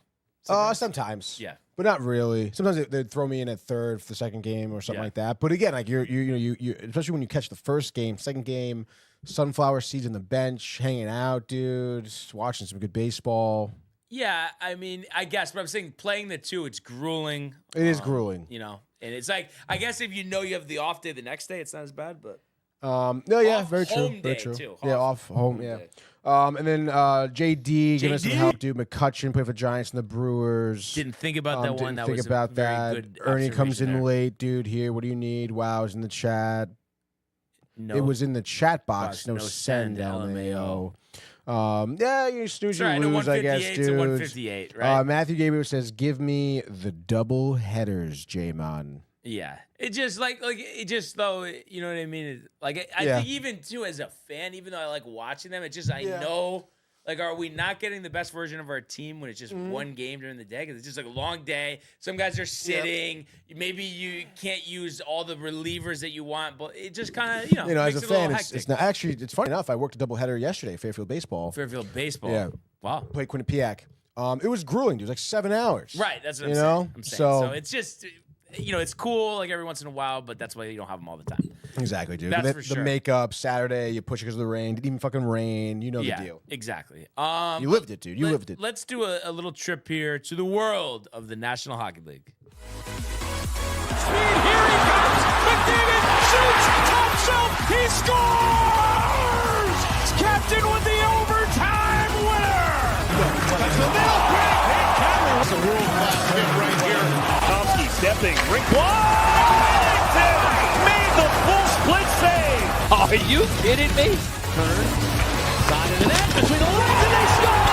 Sometimes. Yeah. But not really. Sometimes they'd throw me in at third for the second game or something like that. But again, like you especially when you catch the first game, second game, sunflower seeds on the bench, hanging out, dude, just watching some good baseball. Yeah, I mean, I guess, but I'm saying playing the two, it's grueling. It is grueling. You know, and it's like, I guess if you have the off day the next day, it's not as bad, but. No, yeah, off very true. home Very day, true. too. Yeah, off home, yeah. And then JD giving us some JD? help, dude. McCutcheon played for Giants and the Brewers. Didn't think about that one. Didn't That think was about a very that. good Ernie comes observation in there. late, dude. Here, what do you need? Wow, is in the chat. No, It was in the chat box. Box, No, no send, send, LMAO. Yeah, you snooze, you Sorry, no, lose, I guess, 158 dude. to 158, right? Matthew Gabriel says, "Give me the double headers, J-Mon." Yeah, it just like it just though, you know what I mean? Like I Yeah. think even too as a fan, even though I like watching them, it just I know like are we not getting the best version of our team when it's just one game during the day? Because it's just like a long day. Some guys are sitting. Maybe you can't use all the relievers that you want, but it just kind of You know, as makes a it little fan, hectic. it's not actually. It's funny enough. I worked a doubleheader yesterday, Fairfield baseball. Fairfield baseball. Yeah. Wow. Played Quinnipiac. It was grueling, dude. It was like 7 hours. Right. That's what You I'm know? saying. I'm saying. So- So it's just it's cool like every once in a while, but that's why you don't have them all the time. Exactly, dude. That's the, for the sure. makeup Saturday, you push it because of the rain. Didn't even fucking rain. You know Yeah, the deal. exactly. You lived it, dude. You lived it. Let's do a little trip here to the world of the National Hockey League. Speed, here he comes. McDavid shoots, top shelf, he scores! Captain with the overtime winner! That's the middle, great hit, Cameron. That's a world-class hit right here. Tomsky stepping, rink wide, made the full split save. Are you kidding me? Turn, side of the net, between the legs, and they score!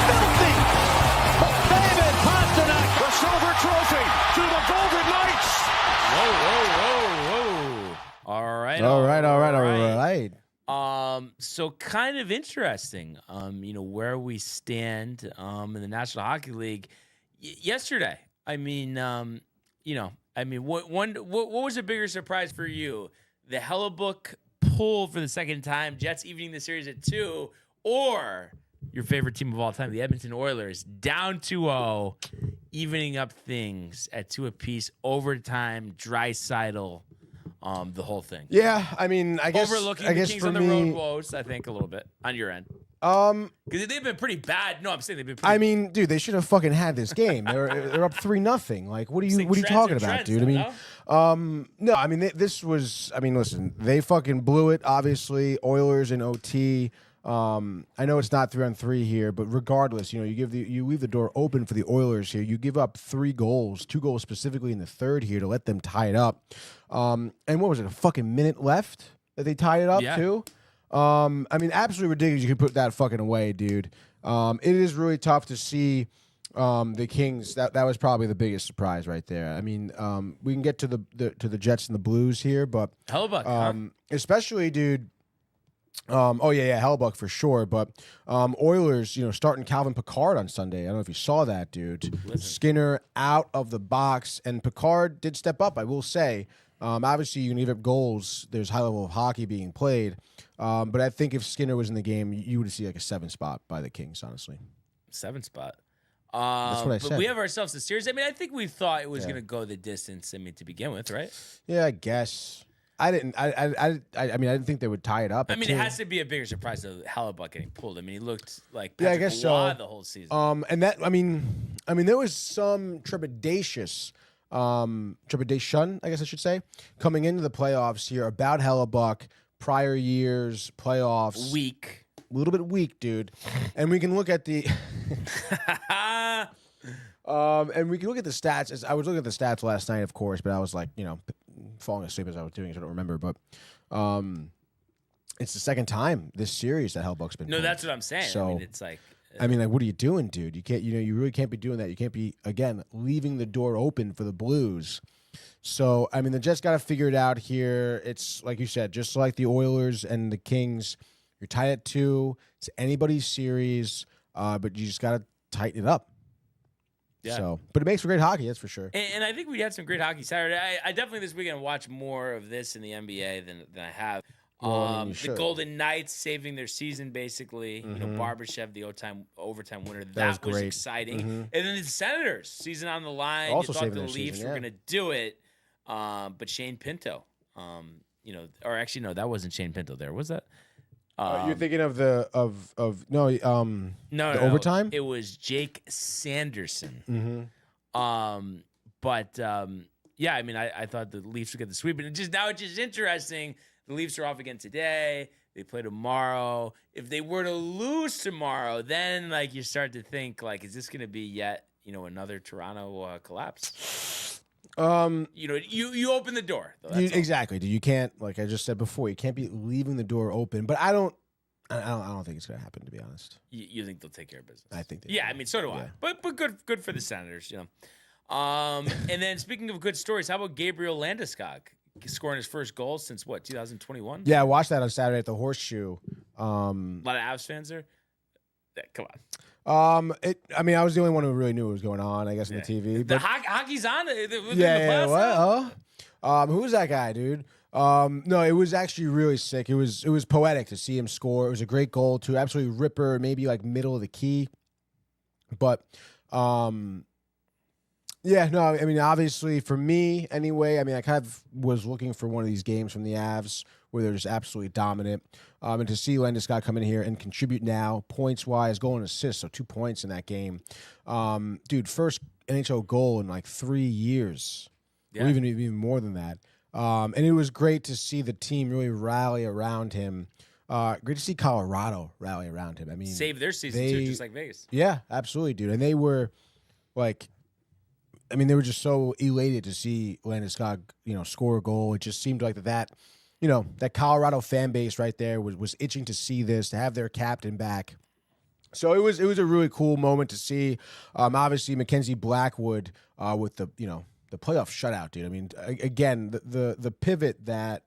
Filthy! David Pasternak, the silver trophy to the Golden Knights! Whoa. All right. All right. So kind of interesting, where we stand in the National Hockey League yesterday. I mean, what was a bigger surprise for you? The Hellebuck pull for the second time, Jets evening the series at 2, or your favorite team of all time, the Edmonton Oilers, down 2-0, evening up things at 2 apiece, overtime, Draisaitl, the whole thing. Yeah, I mean, I guess Overlooking I the guess Kings for on the me, road woes, I think, a little bit on your end. Because they've been pretty bad. No, I'm saying they've been pretty I mean, dude, they should have fucking had this game. They're up 3-0. Like, what are you Trends talking are about, trends, dude? I mean, though, no, I mean, this was. I mean, listen, they fucking blew it. Obviously, Oilers in OT. I know it's not 3-on-3 here, but regardless, you leave the door open for the Oilers here. You give up 3 goals, 2 goals specifically in the third here to let them tie it up. And what was it? A fucking minute left that they tied it up too. I mean, absolutely ridiculous. You can put that fucking away, dude. It is really tough to see the Kings. That was probably the biggest surprise right there. I mean, we can get to the Jets and the Blues here, but Hellebuck, especially, dude. Hellebuck for sure. But Oilers, starting Calvin Pickard on Sunday. I don't know if you saw that, dude. Skinner out of the box, and Pickard did step up, I will say. Obviously, you can give up goals. There's high level of hockey being played. But I think if Skinner was in the game, you would see like a 7 spot by the Kings, honestly. 7 spot. That's what I said. But we have ourselves a series. I mean, I think we thought it was going to go the distance. I mean, to begin with, right? Yeah, I guess. I didn't. I mean, I didn't think they would tie it up. I mean, it has to be a bigger surprise though. Hellebuck getting pulled. I mean, he looked like Yeah, I Patrick guess Roy so. the whole season. And that, I mean, there was some trepidation, I guess I should say, coming into the playoffs here about Hellebuck, prior years, playoffs. Weak. A little bit weak, dude. And we can look at the and we can look at the stats. I was looking at the stats last night, of course, but I was like, falling asleep as I was doing it, so I don't remember. But it's the second time this series that Hellebuck's been. No, pulled. that's what I'm saying. So, I mean, it's like. what are you doing, dude? You can't, you really can't be doing that. You can't be, again, leaving the door open for the Blues. So, I mean, the Jets got to figure it out here. It's like you said, just like the Oilers and the Kings, you're tied at 2. It's anybody's series, but you just got to tighten it up. Yeah. So, but it makes for great hockey, that's for sure. And I think we had some great hockey Saturday. I definitely this weekend watch more of this in the NBA than I have. The Golden Knights saving their season, basically. You know, Barbashev, the overtime winner. That was great. exciting. And then the Senators, season on the line. Also you thought saving the their Leafs season, were going to do it, but Shane Pinto, you know, or actually no, that wasn't Shane Pinto. There was that. You're thinking of the overtime? It was Jake Sanderson. But yeah, I mean, I thought the Leafs would get the sweep, and it's just interesting. The Leafs are off again today. They play tomorrow. If they were to lose tomorrow, then like you start to think like, is this going to be yet another Toronto collapse? You know, you open the door. Exactly. You can't, like I just said before, you can't be leaving the door open. But I don't think it's gonna happen, to be honest. You think they'll take care of business? I think they Yeah, do. I mean, so do I. But good for the Senators, you know. And then speaking of good stories, how about Gabriel Landeskog scoring his first goal since 2021? Yeah, I watched that on Saturday at the Horseshoe. A lot of Avs fans there. Yeah, come on. I mean, I was the only one who really knew what was going on, I guess, on the TV. The But hockey's on. yeah. What? Who was that guy, dude? No, it was actually really sick. It was poetic to see him score. It was a great goal too. Absolutely ripper, maybe like middle of the key. But yeah, no, I mean, obviously for me anyway, I mean, I kind of was looking for one of these games from the Avs where they're just absolutely dominant. And to see Landeskog come in here and contribute now, points-wise, goal and assist, so 2 points in that game. Dude, first NHL goal in like 3 years, or even more than that. And it was great to see the team really rally around him. Great to see Colorado rally around him. I mean, save their season too, just like Vegas. Yeah, absolutely, dude. And they were like, I mean, they were just so elated to see Landeskog, score a goal. It just seemed like that Colorado fan base right there was itching to see this, to have their captain back. So it was a really cool moment to see. Obviously, Mackenzie Blackwood with the playoff shutout, dude. I mean, again, the pivot that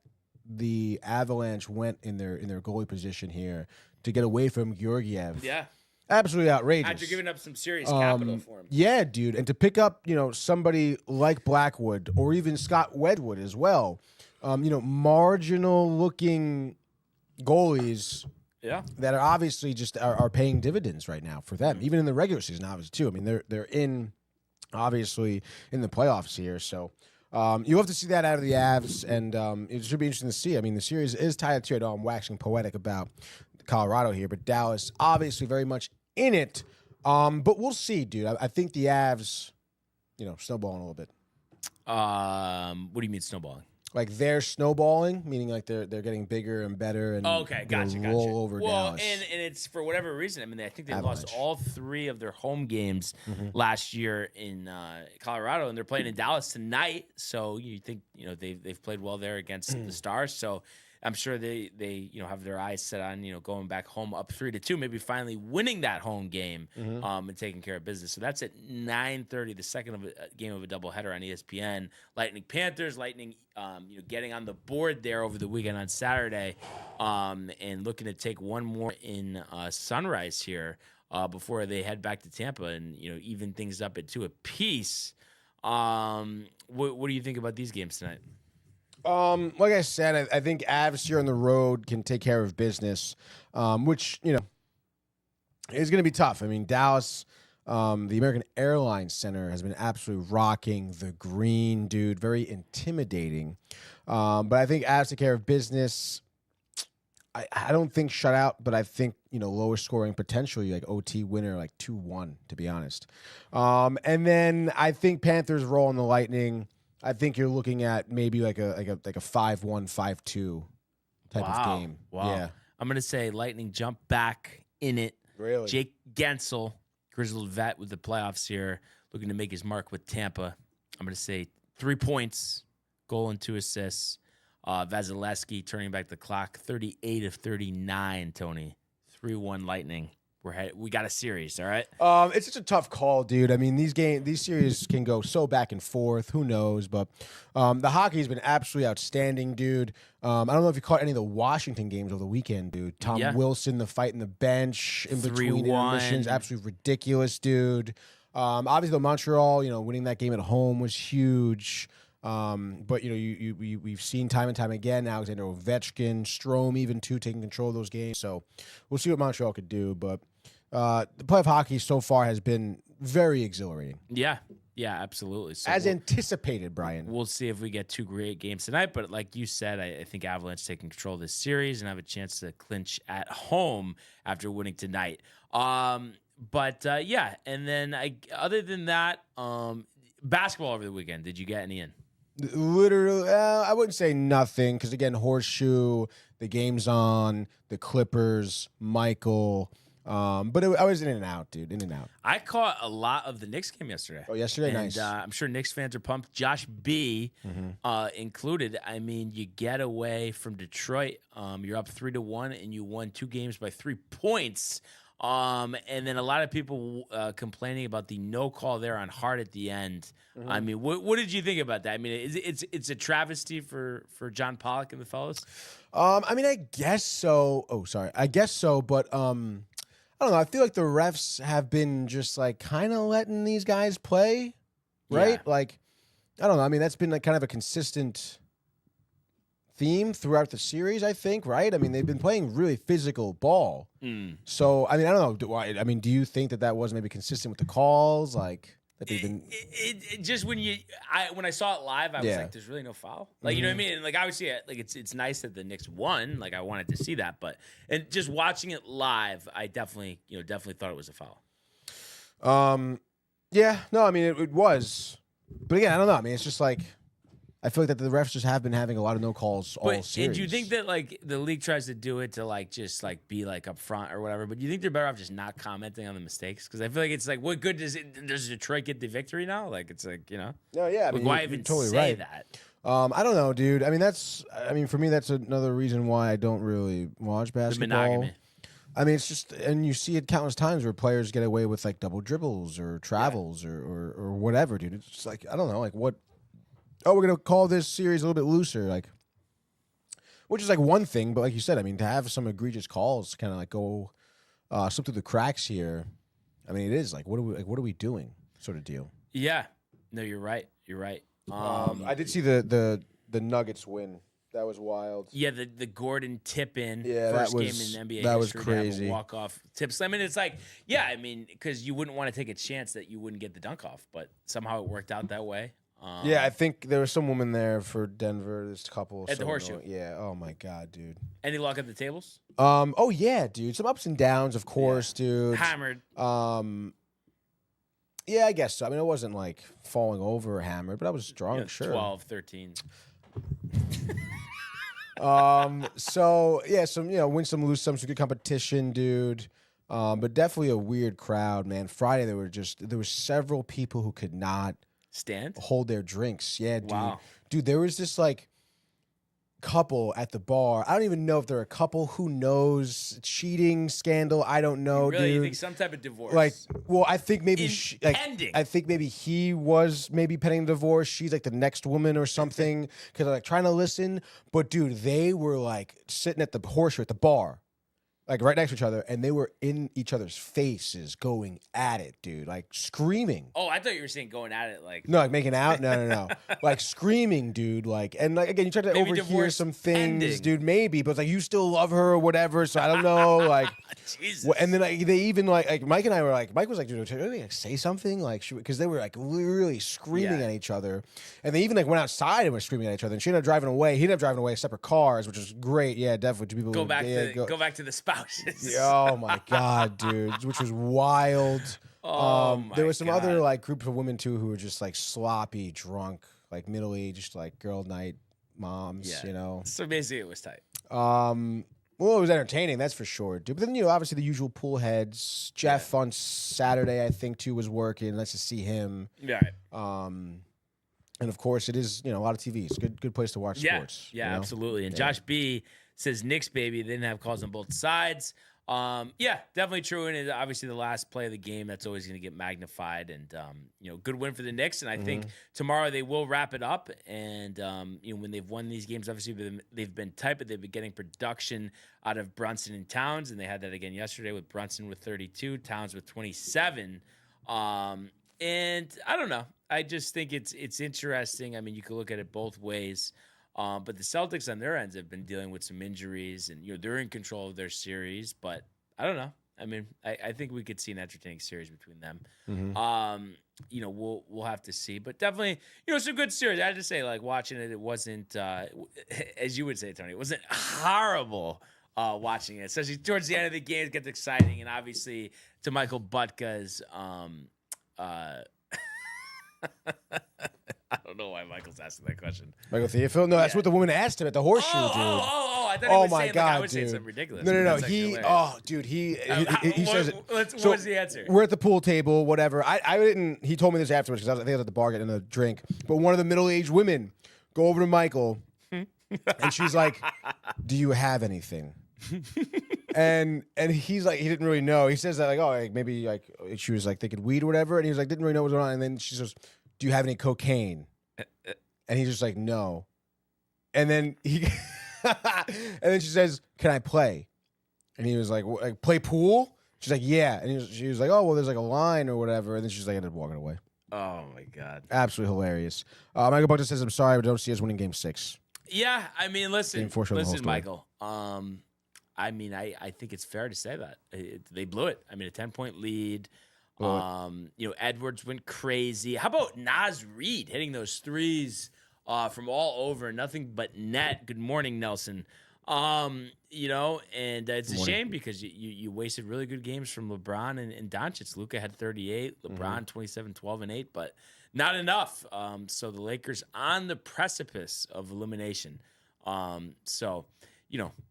the Avalanche went in their goalie position here to get away from Georgiev. Yeah. Absolutely outrageous. After giving up some serious capital for him. Yeah, dude. And to pick up, somebody like Blackwood or even Scott Wedgwood as well, marginal looking goalies that are obviously just are paying dividends right now for them, even in the regular season, obviously, too. I mean, they're in, obviously, in the playoffs here. So you'll have to see that out of the Avs, and it should be interesting to see. I mean, the series is tied at 2. I know I'm waxing poetic about Colorado here, but Dallas obviously very much in it. But we'll see, dude. I think the Avs, snowballing a little bit. What do you mean snowballing? Like they're snowballing, meaning like they're getting bigger and better and gotcha. roll over Dallas. And it's for whatever reason. I mean, I think they Avalanche. lost all 3 of their home games last year in Colorado, and they're playing in Dallas tonight. So you think they've played well there against the Stars. So I'm sure they have their eyes set on going back home up 3-2, maybe finally winning that home game and taking care of business. So that's at 9:30, the second game of a doubleheader on ESPN. Lightning Panthers, Lightning getting on the board there over the weekend on Saturday, and looking to take one more in Sunrise here before they head back to Tampa and even things up at 2 apiece. What do you think about these games tonight? Like I said, I think Avs here on the road can take care of business, which, is going to be tough. I mean, Dallas, the American Airlines Center has been absolutely rocking the green, dude. Very intimidating. But I think Avs take care of business. I don't think shutout, but I think, lower scoring potentially, like OT winner, like 2-1, to be honest. And then I think Panthers roll on the Lightning. I think you're looking at maybe like a 5-1, 5-2 type of game. Wow. Yeah. I'm gonna say Lightning jump back in it. Really? Jake Gensel, grizzled vet with the playoffs here, looking to make his mark with Tampa. I'm gonna say 3 points, goal and 2 assists. Vasilevsky turning back the clock, 38 of 39. Tony, 3-1 Lightning. We got a series, all right? It's such a tough call, dude. I mean, these series can go so back and forth. Who knows? But the hockey's been absolutely outstanding, dude. I don't know if you caught any of the Washington games over the weekend, dude. Tom Wilson, the fight in the bench in between intermissions, absolutely ridiculous, dude. Obviously, the Montreal, winning that game at home was huge. But we've seen time and time again Alexander Ovechkin, Strome, even too, taking control of those games. So we'll see what Montreal could do. But the play of hockey so far has been very exhilarating. Yeah, absolutely. So as anticipated, Brian. We'll see if we get 2 great games tonight. But like you said, I think Avalanche taking control of this series and have a chance to clinch at home after winning tonight. And then other than that, basketball over the weekend. Did you get any in? Literally, I wouldn't say nothing because, again, Horseshoe, the game's on, the Clippers, Michael. But I was in and out, dude, in and out. I caught a lot of the Knicks game yesterday. Oh, yesterday? And, nice. I'm sure Knicks fans are pumped. Josh B. Included. I mean, you get away from Detroit. You're up 3-1, and you won 2 games by 3 points. And then a lot of people complaining about the no call there on Hart at the end. I mean, what did you think about that? I mean, it's a travesty for John Pollock and the fellas. I mean, I guess so. Oh, sorry. I guess so, but I don't know. I feel like the refs have been just like kind of letting these guys play, right? Yeah. Like, I don't know. I mean, that's been like kind of a consistent theme throughout the series, I think, right? I mean, they've been playing really physical ball. So, I mean, I don't know. Do you think that was maybe consistent with the calls? Like, that they've been. It just when I saw it live, I was like, "There's really no foul." Like, you know what I mean? And like, obviously, like it's nice that the Knicks won. Like, I wanted to see that, but just watching it live, I definitely thought it was a foul. Yeah, no, I mean it was, but again, I don't know. I mean, it's just like I feel like that the refs just have been having a lot of no calls all series. And do you think that like the league tries to do it to like just like be like up front or whatever? But do you think they're better off just not commenting on the mistakes? Because I feel like it's like, what good does Detroit get the victory now? Like it's like, you know. No, yeah, I mean, why you're even totally say right. that? I don't know, dude. I mean, for me, that's another reason why I don't really watch basketball. The monogamy. I mean, it's just, and you see it countless times where players get away with like double dribbles or travels or whatever, dude. It's just like, I don't know, like what. Oh, we're going to call this series a little bit looser, like, which is like one thing, but like you said, I mean, to have some egregious calls kind of like go slip through the cracks here. I mean, it is like, what are we doing, sort of deal. Yeah, no, you're right. I did see the Nuggets win. That was wild. Yeah, the Gordon tip-in that first was, game in NBA that was history to have a crazy. walk-off tips. I mean, it's like, yeah, I mean, because you wouldn't want to take a chance that you wouldn't get the dunk off, but somehow it worked out that way. Yeah, I think there was some woman there for Denver. There's a couple. At the Horseshoe. Yeah. Oh my God, dude. Any luck at the tables? Oh yeah, dude. Some ups and downs, of course, dude. Hammered. Yeah, I guess so. I mean, it wasn't like falling over or hammered, but I was drunk, sure. 12, 13. So yeah, win some, lose some good competition, dude. But definitely a weird crowd, man. Friday there were several people who could not stand, hold their drinks. Yeah, dude. Wow. Dude, there was this like couple at the bar. I don't even know if they're a couple. Who knows? Cheating scandal. I don't know, really, dude. you think some type of divorce? Like, well, I think maybe pending. I think maybe he was maybe pending divorce. She's like the next woman or something because they're like trying to listen. But dude, they were like sitting at the Horseshoe at the bar, like right next to each other, and they were in each other's faces, going at it, dude, like screaming. Oh, I thought you were saying going at it, like no, like making out. No, like screaming, dude. Like, and like again, you try to maybe overhear some things, pending. dude. Maybe, but it's like you still love her or whatever. So I don't know, like. Jesus. And then like, they even like Mike and I were like, Mike was like, dude, should we like, say something, like, because they were like really screaming at each other, and they even like went outside and were screaming at each other. And she ended up driving away. He ended up driving away separate cars, which was great. Yeah, definitely. People go back to the spouses. Oh my God, dude, which was wild. There was some other like group of women too who were just like sloppy, drunk, like middle-aged, like girl night moms. You know. So basically, it was tight. Well, it was entertaining, that's for sure, dude. But then, obviously the usual pool heads. Jeff on Saturday, I think, too, was working. Nice to see him. Yeah. And of course, it is, a lot of TV. It's a good place to watch sports. Yeah, absolutely. And Josh B says, Knicks, baby. They didn't have calls on both sides. Yeah, definitely true. And it's obviously the last play of the game, that's always going to get magnified. And, good win for the Knicks. And I think tomorrow they will wrap it up. And, when they've won these games, obviously they've been tight, but they've been getting production out of Brunson and Towns. And they had that again yesterday with Brunson with 32, Towns with 27. And I don't know. I just think it's interesting. I mean, you could look at it both ways. But the Celtics on their ends have been dealing with some injuries, and they're in control of their series. But I don't know. I mean, I think we could see an entertaining series between them. We'll have to see, but definitely, some good series. I have to say, like watching it, it wasn't as you would say, Tony, it wasn't horrible. Watching it, especially towards the end of the game, it gets exciting, and obviously to Michael Butka's I don't know why Michael's asking that question. Michael Theophil? No, that's what the woman asked him at the horseshoe, dude. I thought he was saying, God, I was saying something ridiculous. No. He says it. What was the answer? We're at the pool table, whatever. I didn't. He told me this afterwards because I think I was at the bar getting a drink. But one of the middle-aged women go over to Michael, and she's like, "Do you have anything?" and he's like, he didn't really know. He says that like, maybe like she was like thinking weed or whatever, and he was like, didn't really know what was going on. And then she says, "Do you have any cocaine?" And he's just like, "No." And then and then she says, "Can I play?" And he was like, "Play pool?" She's like, "Yeah." And she was like, "Oh, well, there's like a line or whatever." And then she's like, ended up walking away. Oh my God. Absolutely hilarious. Michael Buckner says, "I'm sorry, but don't see us winning Game 6. Yeah, I mean, listen, Michael. I mean, I think it's fair to say that they blew it. I mean, a 10-point lead. Edwards went crazy. How about Naz Reid hitting those threes from all over, nothing but net? Good morning, Nelson. And it's a shame because you wasted really good games from LeBron and Doncic. Luka had 38, LeBron 27, 12, and 8, but not enough. So the Lakers on the precipice of elimination.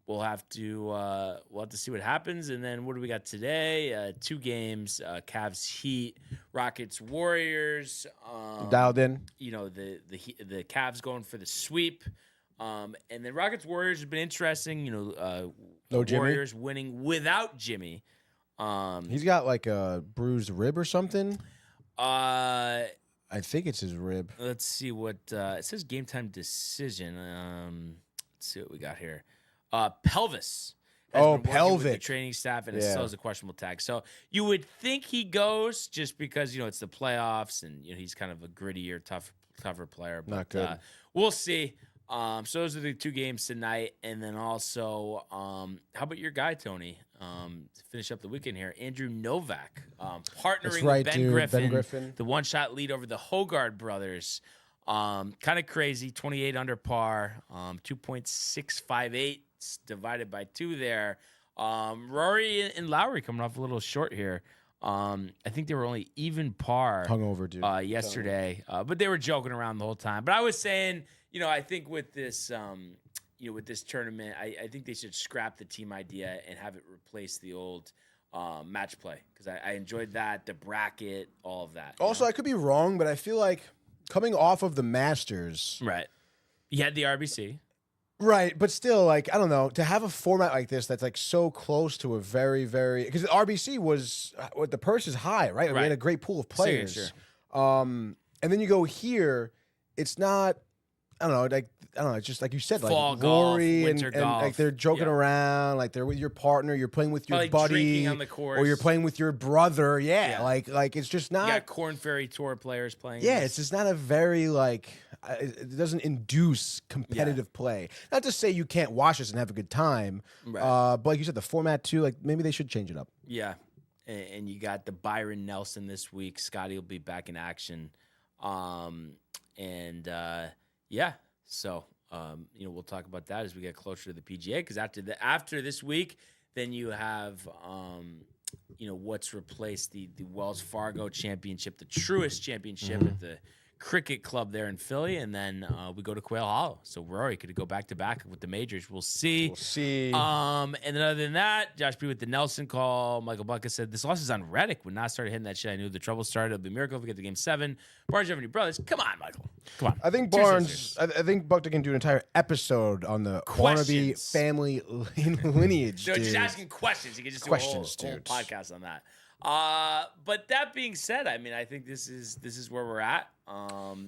We'll have to see what happens. And then what do we got today? 2 games: Cavs, Heat, Rockets, Warriors. Dialed in. The Cavs going for the sweep. And then Rockets, Warriors has been interesting. No Warriors Jimmy? winning without Jimmy. He's got like a bruised rib or something. I think it's his rib. Let's see what it says. Game time decision. Let's see what we got here. Pelvis. Has been working with the training staff, and it still has a questionable tag. So you would think he goes just because it's the playoffs, and he's kind of a grittier, tougher player. But, not good. We'll see. So those are the 2 games tonight, and then also, how about your guy Tony? To finish up the weekend here, Andrew Novak, partnering with Ben Griffin, the one-shot lead over the Hogard brothers. Kind of crazy, 28 under par, 2.658 divided by 2 there. Rory and Lowry coming off a little short here. I think they were only even par hungover, dude. Yesterday, but they were joking around the whole time. But I was saying, I think with this, with this tournament, I think they should scrap the team idea and have it replace the old match play because I enjoyed that, the bracket, all of that. Also, I could be wrong, but I feel like coming off of the Masters, right? You had the RBC. Right, but still, like, I don't know, to have a format like this that's like so close to a very, very, because the RBC was the purse is high, right? We had a great pool of players. Signature. And then you go here, it's not, it's just like you said, like Fall golf, Rory winter and golf. like they're joking around, like they're with your partner, you're playing with your buddy, drinking on the course, or you're playing with your brother. Yeah. Like it's just not. You got Corn Ferry Tour players playing. Yeah, it's just not a very like. It doesn't induce competitive play. Not to say you can't watch this and have a good time, but like you said, the format too. Like maybe they should change it up. Yeah, and you got the Byron Nelson this week. Scotty will be back in action, So we'll talk about that as we get closer to the PGA. Because after this week, then you have what's replaced the Wells Fargo Championship, the truest championship at the Cricket Club there in Philly, and then we go to Quail Hollow. So Rory could go back to back with the majors. We'll see. And then other than that, Josh B with the Nelson call. Michael Bucka said this loss is on Reddick. When Nas started hitting that shit, I knew the trouble started. It'll be a miracle if we get to Game 7. Barnes, you have any brothers? Come on, Michael. Come on. I think Barnes. I think Buckner can do an entire episode on the Barnaby family lineage. So just asking questions. You can just do a whole podcast on that. But that being said, I mean, I think this is where we're at.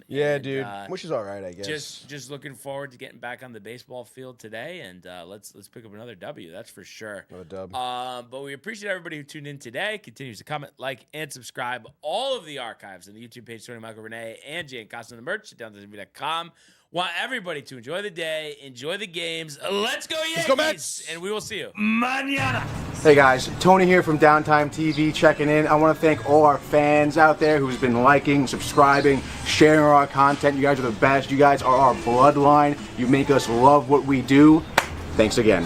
Yeah, and, dude. Which is all right, I guess. Just looking forward to getting back on the baseball field today, and let's pick up another W. That's for sure. Another dub. But we appreciate everybody who tuned in today. Continues to comment, like, and subscribe. All of the archives on the YouTube page, Tony, Michael, Renee, and Jay and Costa, the merch at DowntimeTV.com. Want everybody to enjoy the day, enjoy the games. Let's go Yankees! Let's go Mets! And we will see you Mañana. Hey guys, Tony here from Downtime TV checking in. I want to thank all our fans out there who's been liking, subscribing, sharing our content. You guys are the best. You guys are our bloodline. You make us love what we do. Thanks again.